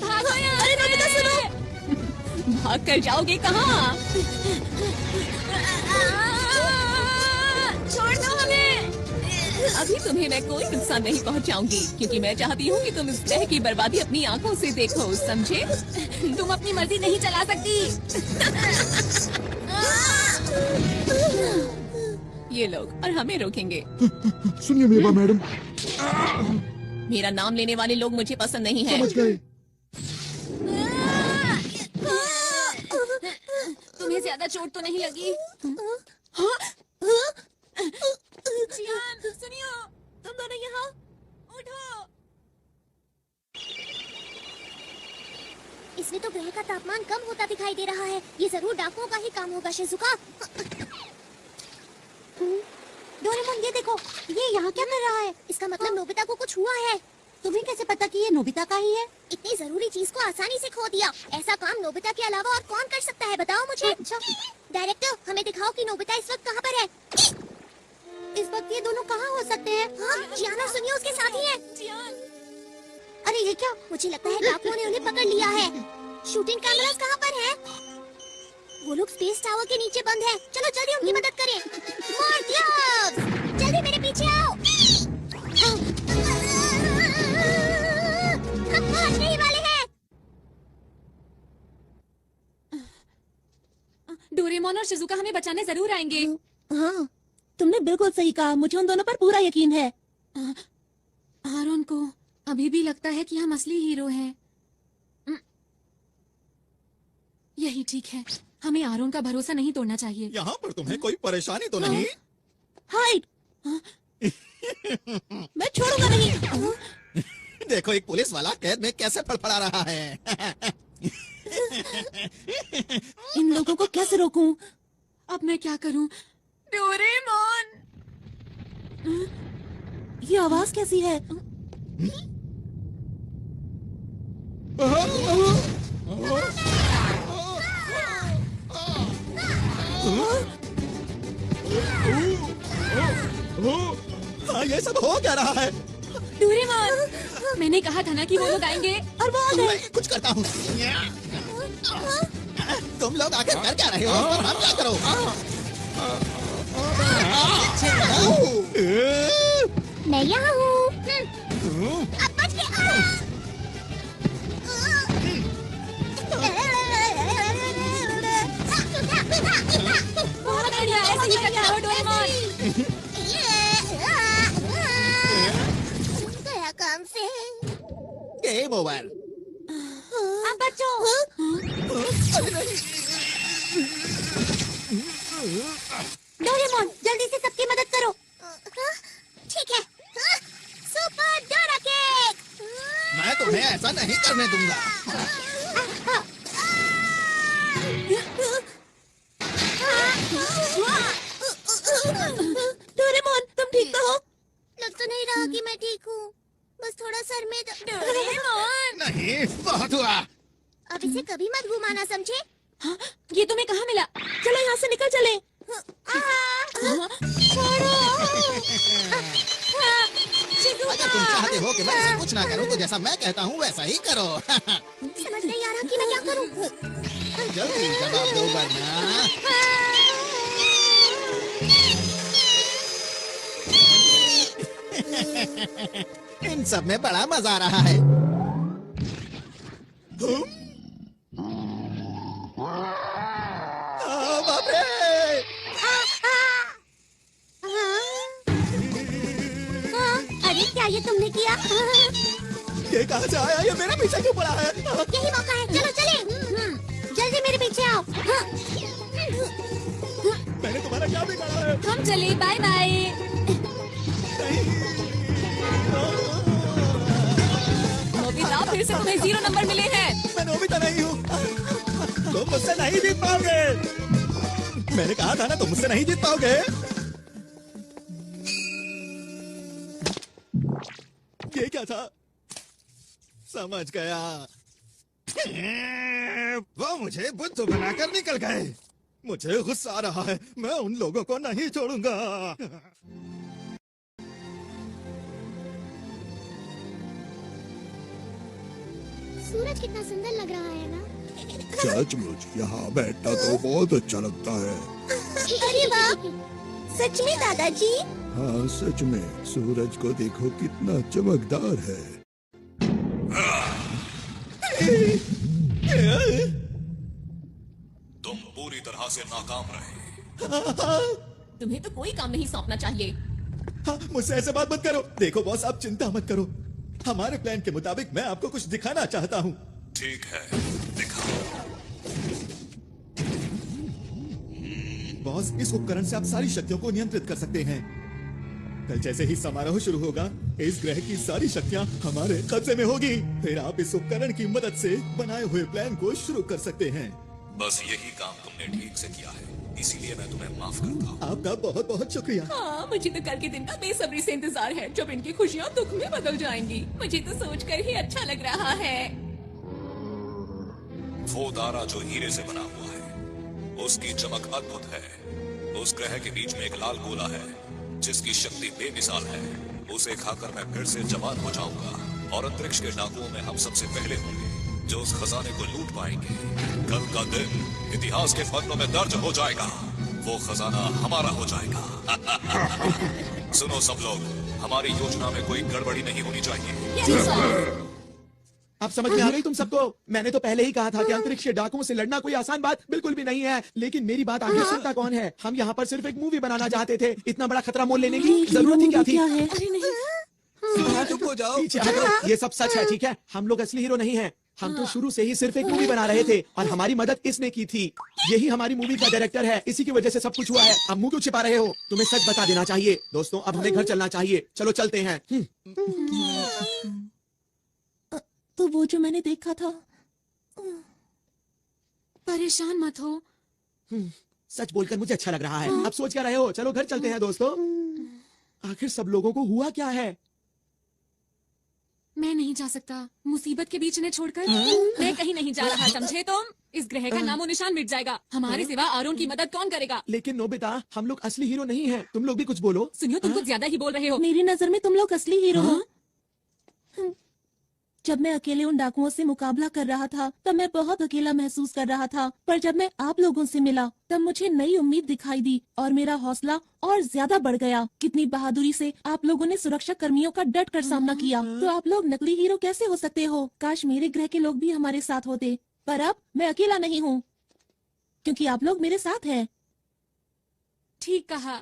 भागो यार! अरे नोबिता सुनो! भाग कर जाओगे कहाँ? छोड़ दो हमें! अभी तुम्हें मैं कोई नुकसान नहीं पहुंचाऊंगी, क्योंकि मैं चाहती हूँ कि तुम इस ग्रह की बर्बादी अपनी आंखों से देखो, समझे? तुम अपनी मर्जी नहीं चला सकती। ये लोग और हमें रोकेंगे। सुनिए मेवा मैडम, मेरा नाम लेने वाले लोग मुझे पसंद नहीं है। समझ गए। तुम्हें ज्यादा चोट तो नहीं लगी? जियान, सुनियो, तुम दोनों यहाँ उठो। इसमें तो ग्रह का तापमान कम होता दिखाई दे रहा है। ये जरूर डाकुओं का ही काम होगा, शिजुका। डोरेमोन, ये देखो, ये यहाँ क्या कर रहा है? इसका मतलब नोबिता को कुछ हुआ है। तुम्हें कैसे पता कि ये नोबिता का ही है? इतनी जरूरी चीज को आसानी से खो दिया। ऐसा काम नोबिता के अलावा और कौन कर सकता है, बताओ मुझे। डायरेक्टर, हमें दिखाओ कि नोबिता इस वक्त कहाँ पर है। इस वक्त ये दोनों कहाँ हो सकते हैं? जियाना, सुनिए, उसके साथ ही है। अरे ये क्या? मुझे लगता है डाकुओं ने उन्हें पकड़ लिया है। शूटिंग कैमरास कहाँ पर है? वो लोग स्पेस टावर के नीचे बंद है। चलो जल्दी उनकी मदद करें। मोर ग्लव्स! जल्दी मेरे पीछे आओ। हम पहुंचने ही वाले हैं। डोरेमोन और शिजुका हमें बचाने जरूर आएंगे। हाँ, तुमने बिल्कुल सही कहा। मुझे उन दोनों पर पूरा यकीन है। आरोन को अभी भी लगता है कि हम असली हीरो हैं। यही ठीक है। हमें आरोन का भरोसा नहीं तोड़ना चाहिए। यहाँ पर तुम्हें कोई परेशानी तो नहीं? हाइड, मैं छोड़ूंगा नहीं। देखो एक पुलिस वाला कैद में कैसे फड़फड़ा रहा है। इन लोगों को कैसे रोकूं? अब मैं क्या करूं? डोरेमोन! ये आवाज कैसी है? हाँ, ये सब हो क्या रहा है? डोरेमोन! मैंने कहा था ना कि वो लोग आएंगे और वो आ गए। मैं कुछ करता हूँ। तुम लोग आकर कर क्या रहे हो? और हम क्या करो? मैं यहाँ हूँ। अब बच गया। बहुत बढ़िया, ऐसे ही करते रहो डोरेमोन। गया काम से। Game over. अब बचो। डोरेमोन, जल्दी से सबकी मदद करो। ठीक है। Super Dora cake. मैं तुम्हें ऐसा नहीं करने दूंगा। डोरेमोन, तुम ठीक तो हो? लग तो नहीं रहा कि मैं ठीक हूँ। बस थोड़ा सर में डोरेमोन! नहीं, बहुत हुआ। अब इसे कभी मत घुमाना, समझे? हाँ, ये तुम्हें कहाँ मिला? चलो यहाँ से निकल चले। अगर तुम चाहते हो कि मैं इसे कुछ ना करूं, तो जैसा मैं कहता हूँ वैसा ही करो। समझ नहीं आ रहा कि मैं क्या करूँ। जल्दी जवाब दो वरना। इन सब में बड़ा मजा आ रहा है। बाप रे! अरे क्या ये तुमने किया? ये कहाँ से आया? ये मेरे पीछे क्यों पड़ा है? यही मौका है, चलो चले। जल्दी मेरे पीछे आओ। मैंने तुम्हारा क्या बिगाड़ा है? हम चले, बाय बाय। नोबिता, फिर से तुम्हें 0 नंबर मिले हैं। मैं नोबिता नहीं हूँ। तुम मुझसे नहीं जीत पाओगे। मैंने कहा था ना, तुम मुझसे नहीं जीत पाओगे। ये क्या था? समझ गया। वो मुझे बुद्धू बनाकर निकल गए। मुझे गुस्सा आ रहा है। मैं उन लोगों को नहीं छोड़ूंगा। सूरज कितना सुंदर लग रहा है ना? सचमुच यहाँ बैठना तो बहुत अच्छा लगता है। अरे वाह! सच में दादाजी? हाँ सच में, सूरज को देखो कितना चमकदार है। तुम पूरी तरह से नाकाम रहे। तुम्हें तो कोई काम नहीं सौंपना चाहिए। हाँ, मुझसे ऐसे बात मत करो। देखो बॉस, आप चिंता मत करो। हमारे प्लान के मुताबिक मैं आपको कुछ दिखाना चाहता हूँ। ठीक है, दिखाओ। बॉस, इस उपकरण से आप सारी शक्तियों को नियंत्रित कर सकते हैं। कल जैसे ही समारोह शुरू होगा, इस ग्रह की सारी शक्तियाँ हमारे कब्जे में होगी। फिर आप इस उपकरण की मदद से बनाए हुए प्लान को शुरू कर सकते हैं। बस यही काम तुमने ठीक से किया है, इसीलिए मैं तुम्हें माफ करता हूँ। आपका बहुत बहुत शुक्रिया। हाँ, मुझे तो कल के दिन का बेसब्री से इंतजार है, जब इनकी खुशियाँ दुख में बदल जाएंगी। मुझे तो सोचकर ही अच्छा लग रहा है। वो तारा जो हीरे से बना हुआ है, उसकी चमक अद्भुत है। उस ग्रह के बीच में एक लाल गोला है, जिसकी शक्ति बेमिसाल है। उसे खाकर मैं फिर से जवान हो जाऊंगा और अंतरिक्ष के डाकुओं में हम सबसे पहले होंगे जो उस खजाने को लूट पाएंगे। कल का दिन इतिहास के पन्नों में दर्ज हो जाएगा। वो खजाना हमारा हो जाएगा। सुनो सब लोग, हमारी योजना में कोई गड़बड़ी नहीं होनी चाहिए। अब समझ में आ गई तुम सबको? मैंने तो पहले ही कहा था कि अंतरिक्ष डाकुओं से लड़ना कोई आसान बात बिल्कुल भी नहीं है। लेकिन मेरी बात आगे सुनता कौन है? हम यहाँ पर सिर्फ एक मूवी बनाना चाहते थे। इतना बड़ा खतरा मोल लेने की जरूरत ही क्या थी? अरे नहीं, चुप हो जाओ। पीछे हटो। ये सब सच है, ठीक है? हम लोग असली हीरो नहीं हैं। हम तो शुरू से ही सिर्फ एक मूवी बना रहे थे और हमारी मदद इसने की थी। यही हमारी मूवी का डायरेक्टर है, इसी की वजह से सब कुछ हुआ है। अब मुंह क्यों छिपा रहे हो? तुम्हें सच बता देना चाहिए। दोस्तों, अब हमें घर चलना चाहिए। चलो चलते हैं। तो वो जो मैंने देखा था। परेशान मत हो। सच बोलकर मुझे अच्छा लग रहा है। अब सोच क्या रहे हो? चलो घर चलते हैं दोस्तों। आखिर सब लोगों को हुआ क्या है? मैं नहीं जा सकता, मुसीबत के बीच इन्हें छोड़कर। मैं कहीं नहीं जा रहा, समझे तुम? इस ग्रह का नामो निशान मिट जाएगा। हमारे सिवा आरोन की मदद कौन करेगा? लेकिन नोबिता, हम लोग असली हीरो नहीं हैं। तुम लोग भी कुछ बोलो। सुनियो, तुम कुछ ज्यादा ही बोल रहे हो। मेरी नजर में तुम लोग असली हीरो हो। जब मैं अकेले उन डाकुओं से मुकाबला कर रहा था तब मैं बहुत अकेला महसूस कर रहा था, पर जब मैं आप लोगों से मिला तब मुझे नई उम्मीद दिखाई दी और मेरा हौसला और ज्यादा बढ़ गया। कितनी बहादुरी से आप लोगों ने सुरक्षा कर्मियों का डट कर सामना किया। तो आप लोग नकली हीरो कैसे हो सकते हो? काश मेरे ग्रह के लोग भी हमारे साथ होते, पर अब मैं अकेला नहीं हूँ क्योंकि आप लोग मेरे साथ हैं। ठीक कहा।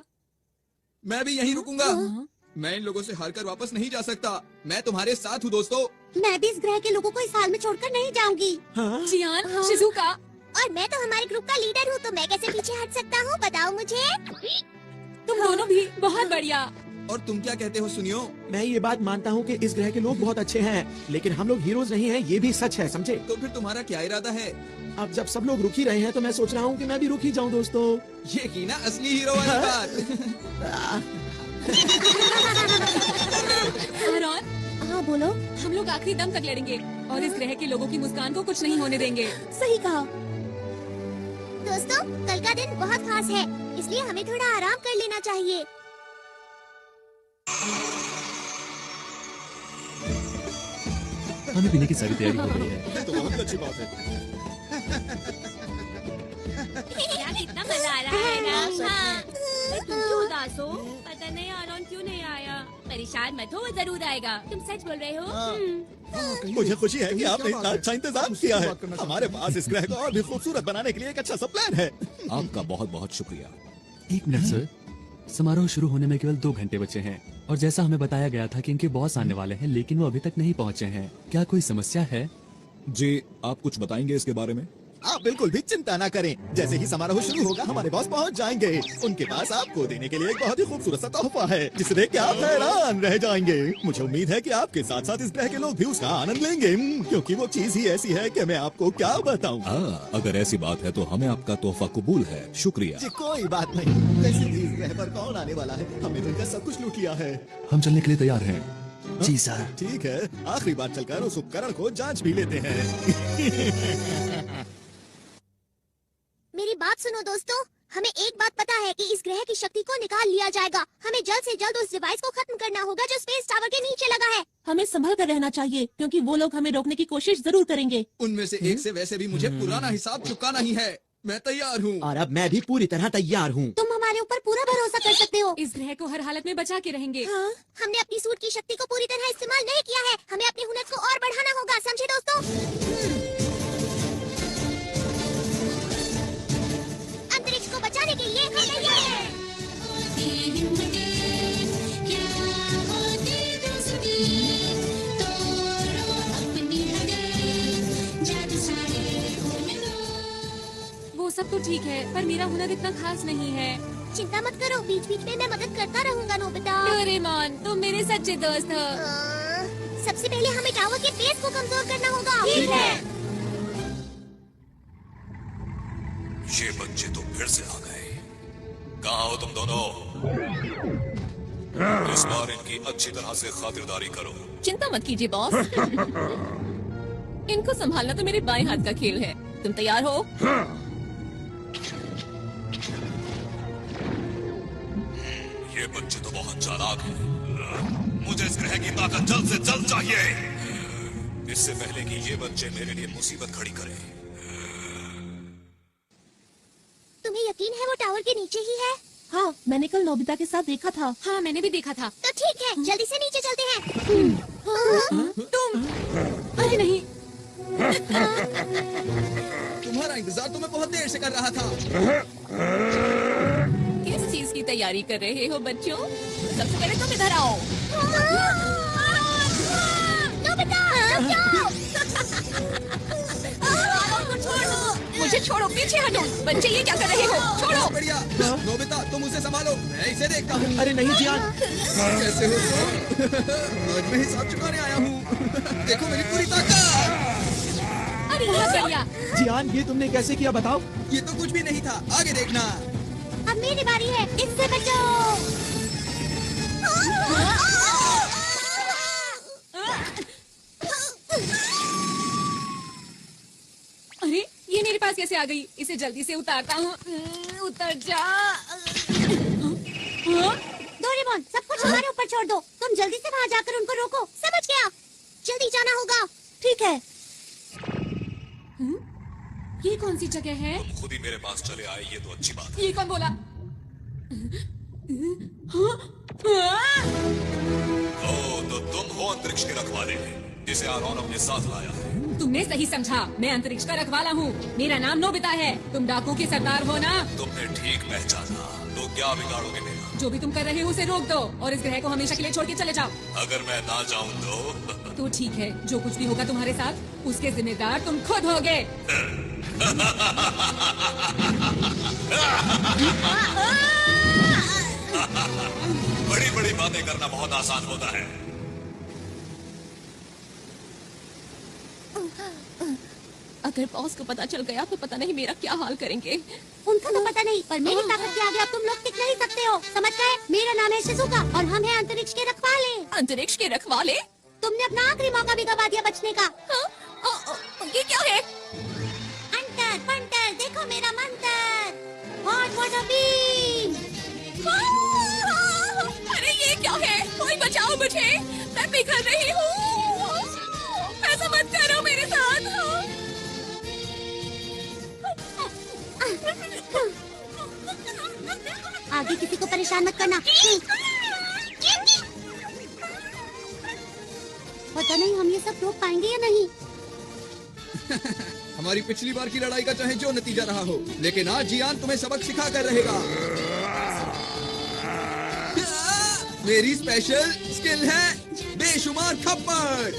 मैं भी यहीं रुकूंगा। मैं इन लोगों से हारकर वापस नहीं जा सकता। मैं तुम्हारे साथ हूँ दोस्तों। मैं भी इस ग्रह के लोगों को इस हाल में छोड़कर नहीं जाऊंगी। जियान, शिजुका। और मैं तो हमारे ग्रुप का लीडर हूँ, तो मैं कैसे पीछे हट सकता हूँ? बताओ मुझे। तुम दोनों भी बहुत बढ़िया। और तुम क्या कहते हो सुनियो? मैं ये बात मानता हूँ कि इस ग्रह के लोग बहुत अच्छे हैं, लेकिन हम लोग हीरोज नहीं हैं, ये भी सच है, समझे? तो फिर तुम्हारा क्या इरादा है? अब जब सब लोग रुक ही रहे हैं तो मैं सोच रहा हूँ कि मैं भी रुक ही जाऊँ दोस्तों। ये की ना असली हीरो वाली बात। आरोन, हाँ बोलो। हम लोग आखिरी दम तक लड़ेंगे और इस ग्रह के लोगों की मुस्कान को कुछ नहीं होने देंगे। सही कहा। दोस्तों, कल का दिन बहुत खास है, इसलिए हमें थोड़ा आराम कर लेना चाहिए। खाने पीने की सारी तैयारी हो गई है। तो बहुत अच्छी बात है। यार कितना मजा आ रहा है ना। हाँ। तुम क्यों उदास हो? पता नहीं आरोन क्यों नहीं आया। परेशान मत हो, वो जरूर आएगा। तुम सच बोल रहे हो? मुझे खुशी है कि आपने इतना अच्छा इंतजाम किया है। हमारे पास इस ग्रह को और भी खूबसूरत बनाने के लिए एक अच्छा सा प्लान है। आपका बहुत बहुत शुक्रिया। 1 मिनट सर, समारोह शुरू होने में केवल 2 घंटे बचे हैं और जैसा हमें बताया गया था कि इनके बॉस आने वाले हैं, लेकिन वो अभी तक नहीं पहुंचे हैं। क्या कोई समस्या है? जी, आप कुछ बताएंगे इसके बारे में? आप बिल्कुल भी चिंता ना करें। जैसे ही समारोह शुरू होगा हमारे बॉस पहुंच जाएंगे। उनके पास आपको देने के लिए एक बहुत ही खूबसूरत सा तोहफा है जिसे देख के आप हैरान रह जाएंगे। मुझे उम्मीद है कि आपके साथ साथ इस ग्रह के लोग भी उसका आनंद लेंगे, क्योंकि वो चीज ही ऐसी है कि मैं आपको क्या बताऊं। हाँ, अगर ऐसी बात है तो हमें आपका तोहफा कबूल है। शुक्रिया। जी कोई बात नहीं। वैसे भी इस ग्रह पर कौन आने वाला है? हमने तो इनका सब कुछ लूट लिया है। हम चलने के लिए तैयार हैं। जी सर। ठीक है, आखिरी बार चलकर उस उपकरण को जांच भी लेते हैं। मेरी बात सुनो दोस्तों, हमें एक बात पता है कि इस ग्रह की शक्ति को निकाल लिया जाएगा। हमें जल्द से जल्द उस डिवाइस को खत्म करना होगा जो स्पेस टावर के नीचे लगा है। हमें संभल कर रहना चाहिए क्योंकि वो लोग हमें रोकने की कोशिश जरूर करेंगे। उनमें से एक से वैसे भी मुझे पुराना हिसाब चुकाना ही है। मैं तैयार हूँ। और अब मैं भी पूरी तरह तैयार हूँ। तुम हमारे ऊपर पूरा भरोसा कर सकते हो। इस ग्रह को हर हालत में बचा के रहेंगे। हाँ, हमने अपनी सूट की शक्ति को पूरी तरह इस्तेमाल नहीं किया है। हमें अपने हुनर को और बढ़ाना होगा, समझे दोस्तों? अंतरिक्ष को बचाने के लिए हम तैयार हैं। वो सब तो ठीक है, पर मेरा हुनर इतना खास नहीं है। चिंता मत करो, बीच बीच में मैं मदद करता रहूंगा नोबिता। डोरेमोन, तुम मेरे सच्चे दोस्त हो। सबसे पहले हमें टावर के बेस को कमजोर करना होगा। ठीक है। ये बच्चे तो फिर से आ गए। कहाँ हो तुम दोनों? इस बार इनकी अच्छी तरह से खातिरदारी करो। चिंता मत कीजिए बॉस। इनको संभालना तो मेरे बाएं हाथ का खेल है। तुम तैयार हो? ये बच्चे तो बहुत चालाक हैं। मुझे इस ग्रह की ताकत जल्द से जल्द चाहिए, इससे पहले कि ये बच्चे मेरे लिए मुसीबत खड़ी करें। तुम्हें यकीन है वो टावर के नीचे ही है? हाँ, मैंने कल नोबिता के साथ देखा था। हाँ, मैंने भी देखा था। तो ठीक है, जल्दी से नीचे चलते हैं। तुम अरे नहीं, तुम्हारा इंतजार तो मैं बहुत देर से कर रहा था। किस चीज की तैयारी कर रहे हो बच्चों? सबसे पहले तुम इधर आओ। मुझे छोड़ो, पीछे हटो। बच्चे ये क्या कर रहे हो? छोड़ो। बढ़िया। नोबिता तुम उसे संभालो, मैं इसे देखता हूँ। अरे नहीं जियान। कैसे हो तुम? आज मैं हिसाब चुकाने आया हूँ। देखो मेरी पूरी ताकत। अरे ये क्या किया? जियान ये तुमने कैसे किया बताओ? ये तो कुछ भी नहीं था, आगे देखना। अब मेरी बारी है, इससे बचो। अरे ये मेरे पास कैसे आ गई? इसे जल्दी से उतारता हूँ। उतर जा। डोरेमोन, सब कुछ हमारे ऊपर छोड़ दो। तुम जल्दी से वहाँ जाकर उनको रोको। समझ गया? जल्दी जाना होगा। ठीक है। ये कौन सी जगह है? तुम खुद ही मेरे पास चले आए, ये तो अच्छी बात है। ये कौन बोला? ओ, तो तुम हो अंतरिक्ष के रखवाले, जिसे आरोन अपने साथ लाया है। तुमने सही समझा, मैं अंतरिक्ष का रखवाला हूँ। मेरा नाम नोबिता है। तुम डाकू के सरदार हो ना? तुमने ठीक पहचाना। तो क्या बिगाड़ोगे मेरा? जो भी तुम कर रहे हो उसे रोक दो और इस ग्रह को हमेशा के लिए छोड़ के चले जाओ। अगर मैं ना जाऊँ तो ठीक है, जो कुछ भी होगा तुम्हारे साथ उसके जिम्मेदार तुम खुद होगे। बड़ी बड़ी बातें करना बहुत आसान होता है। अगर बॉस को पता चल गया तो पता नहीं मेरा क्या हाल करेंगे। उनको तो पता नहीं, पर मेरी ताकत के आगे अब तुम लोग टिक नहीं सकते हो। समझ गए? मेरा नाम है शिजुका और हम हैं अंतरिक्ष के रखवाले। अंतरिक्ष के रखवाले? तुमने अपना आखिरी मौका भी गवा दिया बचने का। ये क्या है? अंतर पंटर, देखो मेरा मंत्र। Hot water beam. अरे ये क्या है? कोई बचाओ मुझे, मैं पिघल रही हूँ। ऐसा मत करो मेरे साथ। आगे किसी को परेशान मत करना। पता नहीं हम ये सब रोक पाएंगे या नहीं। हमारी पिछली बार की लड़ाई का चाहे जो नतीजा रहा हो, लेकिन आज जियान तुम्हें सबक सिखा कर रहेगा। मेरी स्पेशल स्किल है बेशुमार थप्पड़।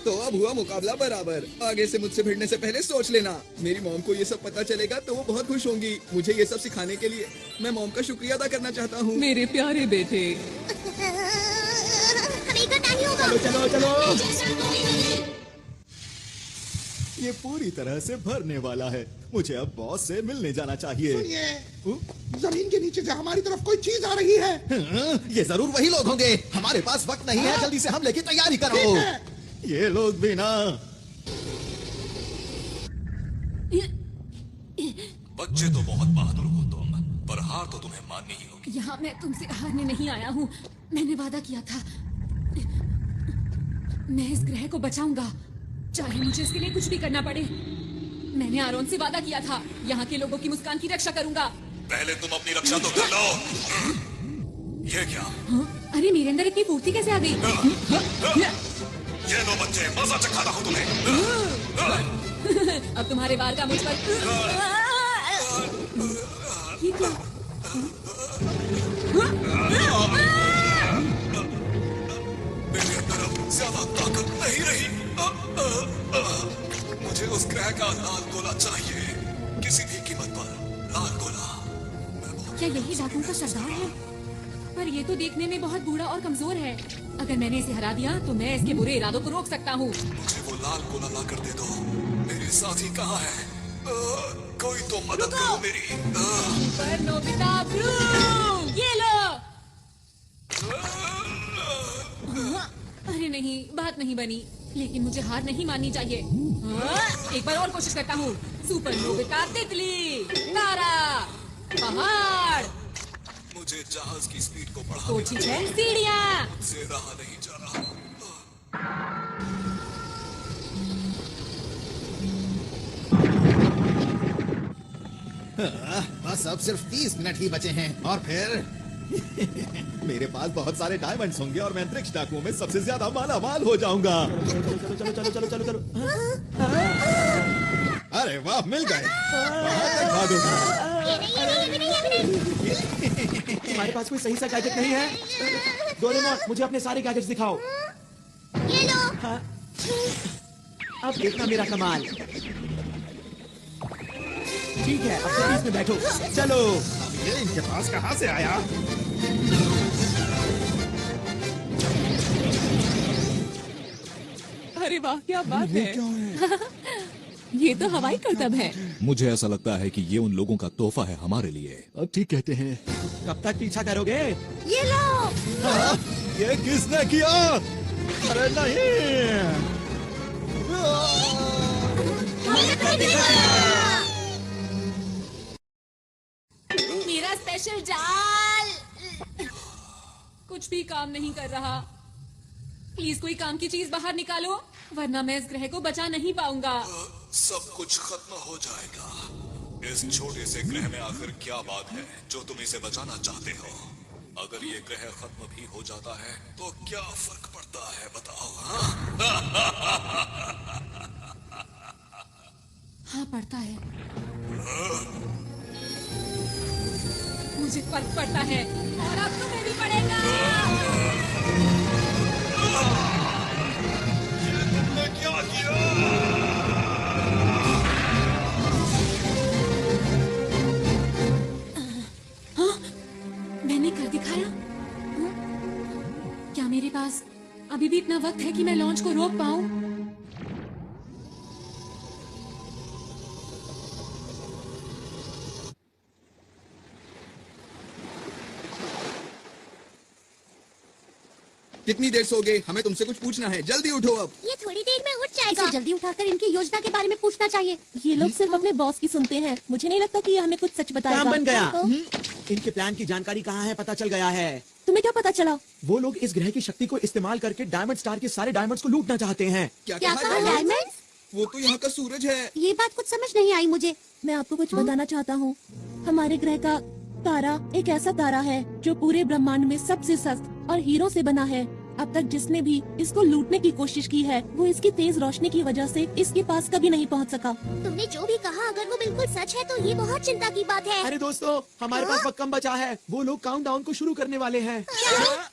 तो अब हुआ मुकाबला बराबर। आगे से मुझसे भिड़ने से पहले सोच लेना। मेरी मॉम को ये सब पता चलेगा तो वो बहुत खुश होंगी। मुझे ये सब सिखाने के लिए मैं मॉम का शुक्रिया अदा करना चाहता हूँ। मेरे प्यारे बेटे। चलो चलो चलो। ये पूरी तरह से भरने वाला है। मुझे अब बॉस से मिलने जाना चाहिए। सुनिए, जमीन के नीचे से हमारी तरफ कोई चीज आ रही है। ये जरूर वही लोग होंगे। हमारे पास वक्त नहीं है, जल्दी से हमले की तैयारी करो। ये लोग भी ना। बच्चे तो बहुत बहादुर हो तुम, पर हार तो तुम्हें माननी ही होगी। यहाँ मैं तुमसे हारने नहीं आया हूँ। मैंने वादा किया था, मैं इस ग्रह को बचाऊंगा, चाहे मुझे इसके लिए कुछ भी करना पड़े। मैंने आरोन से वादा किया था, यहाँ के लोगों की मुस्कान की रक्षा करूंगा। पहले तुम अपनी रक्षा तो कर लो। ये क्या? अरे मेरे अंदर इतनी फुर्ती कैसे आ गई? ये लो बच्चे, मजा चखाता हूँ तुम्हें। अब तुम्हारे वार का मुझ पर। ये क्या? मेरे अंदर अब ज्यादा ताकत नहीं रही। मुझे उस ग्रह का लाल गोला चाहिए, किसी भी कीमत पर लाल गोला। क्या यही डाकुओं का सरदार है? पर ये तो देखने में बहुत बूढ़ा और कमजोर है। अगर मैंने इसे हरा दिया तो मैं इसके बुरे इरादों को रोक सकता हूँ। मुझे वो लाल गोला ला कर दे दो। मेरे साथी कहाँ है? कोई तो मदद करो मेरी। पर नोबिता ब्रू, ये लो। अरे नहीं, बात नहीं बनी, लेकिन मुझे हार नहीं माननी चाहिए। एक बार और कोशिश करता हूँ। सुपर नोबिता तितली, तारा, पहाड़। मुझे जहाज की स्पीड को बढ़ाना तो ठीक है, सीढ़ियाँ। से रहा नहीं जा रहा। बस अब सिर्फ 30 मिनट ही बचे हैं और फिर मेरे पास बहुत सारे डायमंड्स होंगे और मैं अंतरिक्ष डाकुओं में सबसे ज्यादा माला माल हो जाऊंगा। चलो चलो चलो चलो चलो चलो। अरे वाह, मिल गए। वहाँ तक भागूंगा। तुम्हारे पास कोई सही सा गैजेट नहीं है? डोरेमोन, मुझे अपने सारे गैजेट्स दिखाओ। ये लो। हाँ। अब देखना मेरा कमाल। ठीक है, अब जल्दी इसमें बैठो। चलो। ये इनके पास कहाँ से आया? अरे वाह, क्या बात है। ये तो हवाई करतब है। मुझे ऐसा लगता है कि ये उन लोगों का तोहफा है हमारे लिए। अब ठीक कहते हैं। कब तक पीछा करोगे? ये लो। हाँ, ये किसने किया? अरे नहीं। मेरा स्पेशल जाल कुछ भी काम नहीं कर रहा। प्लीज कोई काम की चीज बाहर निकालो, वरना मैं इस ग्रह को बचा नहीं पाऊंगा। सब कुछ खत्म हो जाएगा। इस छोटे से ग्रह में आखिर क्या बात है जो तुम इसे बचाना चाहते हो? अगर ये ग्रह खत्म भी हो जाता है तो क्या फर्क पड़ता है, बताओ? हाँ, पड़ता है। मुझे फर्क पड़ता है और अब तुम्हें भी पड़ेगा। तुमने क्या किया? हाँ, मैंने कर दिखाया। क्या मेरे पास अभी भी इतना वक्त है कि मैं लॉन्च को रोक पाऊं? कितनी देर सोगे? हमें तुमसे कुछ पूछना है, जल्दी उठो अब। ये थोड़ी देर में उठ जाएगा। इसे जल्दी उठाकर इनकी योजना के बारे में पूछना चाहिए। ये लोग सिर्फ अपने बॉस की सुनते हैं। मुझे नहीं लगता कि ये हमें कुछ सच बताएगा। काम बन गया। तो? इनके प्लान की जानकारी कहाँ है पता चल गया है। तुम्हें क्या पता चला? वो लोग इस ग्रह की शक्ति को इस्तेमाल करके डायमंड स्टार के सारे डायमंड्स को लूटना चाहते हैं। क्या कहा डायमंड? वो तो यहाँ का सूरज है। ये बात कुछ समझ नहीं आई मुझे। मैं आपको कुछ बताना चाहता हूँ। हमारे ग्रह का तारा एक ऐसा तारा है जो पूरे ब्रह्मांड में सबसे सख्त और हीरो से बना है। अब तक जिसने भी इसको लूटने की कोशिश की है वो इसकी तेज रोशनी की वजह से इसके पास कभी नहीं पहुंच सका। तुमने जो भी कहा अगर वो बिल्कुल सच है तो ये बहुत चिंता की बात है। अरे दोस्तों, हमारे पास वक्त कम बचा है। वो लोग काउंटडाउन को शुरू करने वाले हैं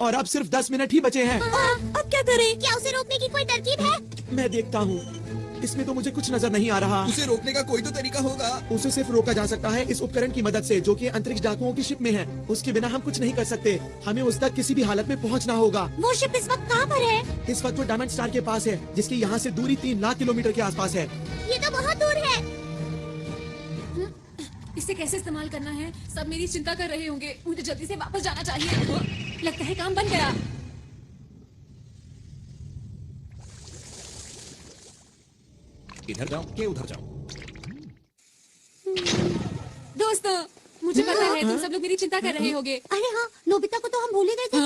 और अब सिर्फ 10 मिनट ही बचे हैं। अब क्या करें? क्या उसे रोकने की कोई तरकीब है? मैं देखता हूँ। इसमें तो मुझे कुछ नजर नहीं आ रहा। उसे रोकने का कोई तो तरीका होगा। उसे सिर्फ रोका जा सकता है इस उपकरण की मदद से जो कि अंतरिक्ष डाकुओं की शिप में है। उसके बिना हम कुछ नहीं कर सकते। हमें उस तक किसी भी हालत में पहुंचना होगा। वो शिप इस वक्त कहाँ पर है? इस वक्त वो डायमंड स्टार के पास है, जिसकी यहाँ से दूरी 3 लाख किलोमीटर के आसपास है। ये तो बहुत दूर है। इसे कैसे इस्तेमाल करना है? सब मेरी चिंता कर रहे होंगे। मुझे जल्दी से वापस जाना चाहिए। लगता है काम बन गया। इधर जाओ कि उधर जाओ? दोस्तों, मुझे पता है तुम सब लोग मेरी चिंता कर रहे होगे। अरे हाँ, नोबिता को तो हम भूल ही गए थे।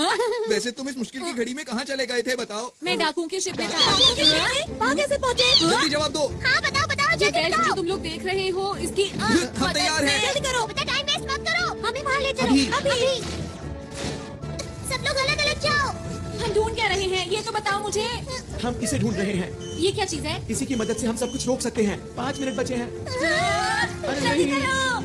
वैसे तुम इस मुश्किल की घड़ी में कहाँ चले गए थे, बताओ? मैं डाकुओं के शिप में था। वहाँ कैसे पहुँचे? जल्दी जवाब दो। हाँ बताओ बताओ ये जल्दी बेल्ट बताओ। जो तुम लोग देख रहे हो इसकी हम तैयार हैं। जल्दी करो, बेटा टाइम वेस्ट मत करो। हमें वहाँ ले चलो अभी। सब लोग अलग अलग जाओ। हम ढूंढ क्या रहे हैं ये तो बताओ मुझे। हम इसे ढूंढ रहे हैं। ये क्या चीज है? इसी की मदद से हम सब कुछ रोक सकते हैं। 5 मिनट बचे हैं। अरे जल्दी नहीं। करो।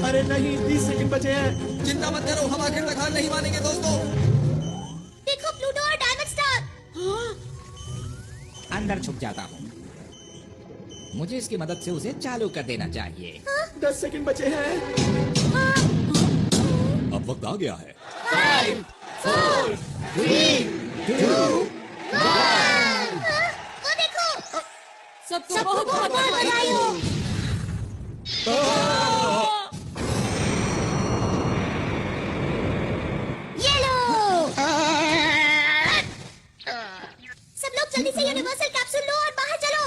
अरे नहीं, 30 सेकंड बचे हैं। चिंता मत करो, हम आखिर तक हार नहीं मानेंगे दोस्तों। देखो प्लूटो और डायमंड स्टार। अंदर छुप जाता हूँ। मुझे इसकी मदद से उसे चालू कर देना चाहिए। 10 सेकंड बचे हैं। अब वक्त आ गया है। 5, 4, 3, 2, 1। वो देखो। सबको बहुत बहुत बधाई हो। ये लो। सब लोग जल्दी से यूनिवर्सल कैप्सूल लो और बाहर चलो।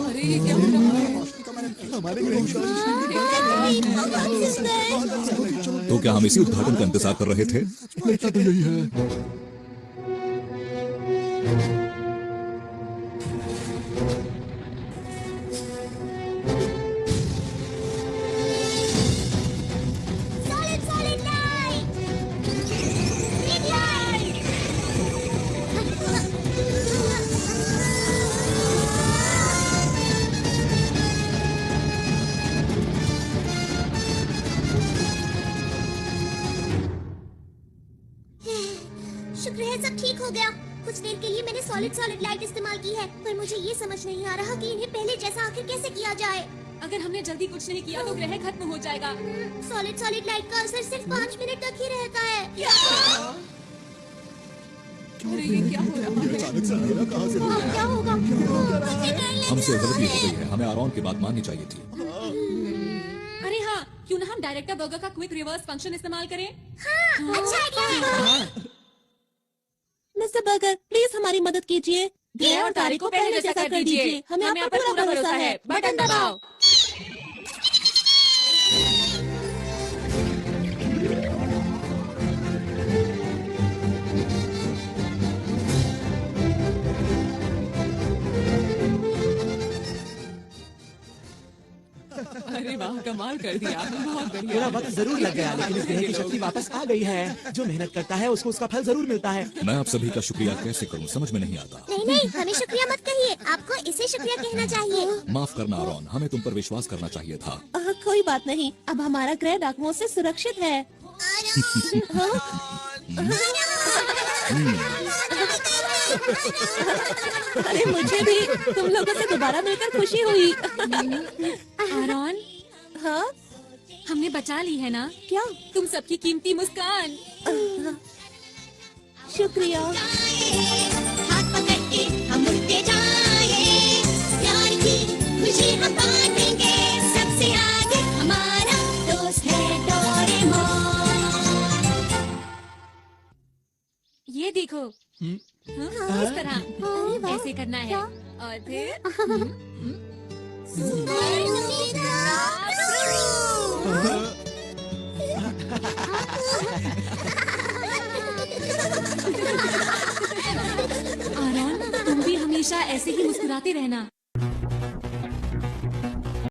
अरे ये क्या हो रहा है? हमारे तो क्या हम इसी उद्घाटन का इंतजार कर रहे थे? लगता तो यही है। सब ठीक हो गया। कुछ देर के लिए मैंने सॉलिड लाइट इस्तेमाल की है, पर मुझे ये समझ नहीं आ रहा कि इन्हें पहले जैसा आखिर कैसे किया जाए। अगर हमने जल्दी कुछ नहीं किया तो ग्रह खत्म हो जाएगा। सॉलिड लाइट का असर सिर्फ 5 मिनट तक ही रहता है। अरे ये क्या हो रहा है? अचानक से अंधेरा कहाँ से हो गया? क्या होगा? हमसे गलती हो गई है, हमें आरॉन की बात माननी चाहिए थी। अरे हाँ, क्यों ना हम डायरेक्टर बर्गर का क्विक रिवर्स फंक्शन इस्तेमाल करें? हाँ, अच्छा आइडिया है। मिस्टर बर्गर, प्लीज हमारी मदद कीजिए। ग्रह और तारे को पहले जैसा कर दीजिए। हमें आप पर पूरा भरोसा है। बटन दबाओ। अरे वाह, कमाल कर दिया, बहुत बढ़िया। थोड़ा वक्त जरूर लग गया, लेकिन इस ग्रह की शक्ति वापस आ गई है। जो मेहनत करता है उसको उसका फल जरूर मिलता है। मैं आप सभी का शुक्रिया कैसे करूं, समझ में नहीं आता। नहीं, हमें शुक्रिया मत कहिए, आपको इसे शुक्रिया कहना चाहिए। माफ करना आरॉन, हमें तुम पर विश्वास करना चाहिए था। कोई बात नहीं, अब हमारा ग्रह डाकुओं से सुरक्षित है। अरे मुझे भी तुम लोगों से दोबारा मिलकर खुशी हुई। आरॉन, हाँ, हमने बचा ली है ना? क्या? तुम सबकी कीमती मुस्कान। शुक्रिया। हाथ पकड़ के हम उड़ते जाएं, प्यार की खुशी हम बांटेंगे। सबसे आगे हमारा दोस्त है डोरेमोन। ये देखो। हाँ, इस तरह ऐसे करना है और फिर आरॉन, तुम भी हमेशा ऐसे ही मुस्कुराते रहना।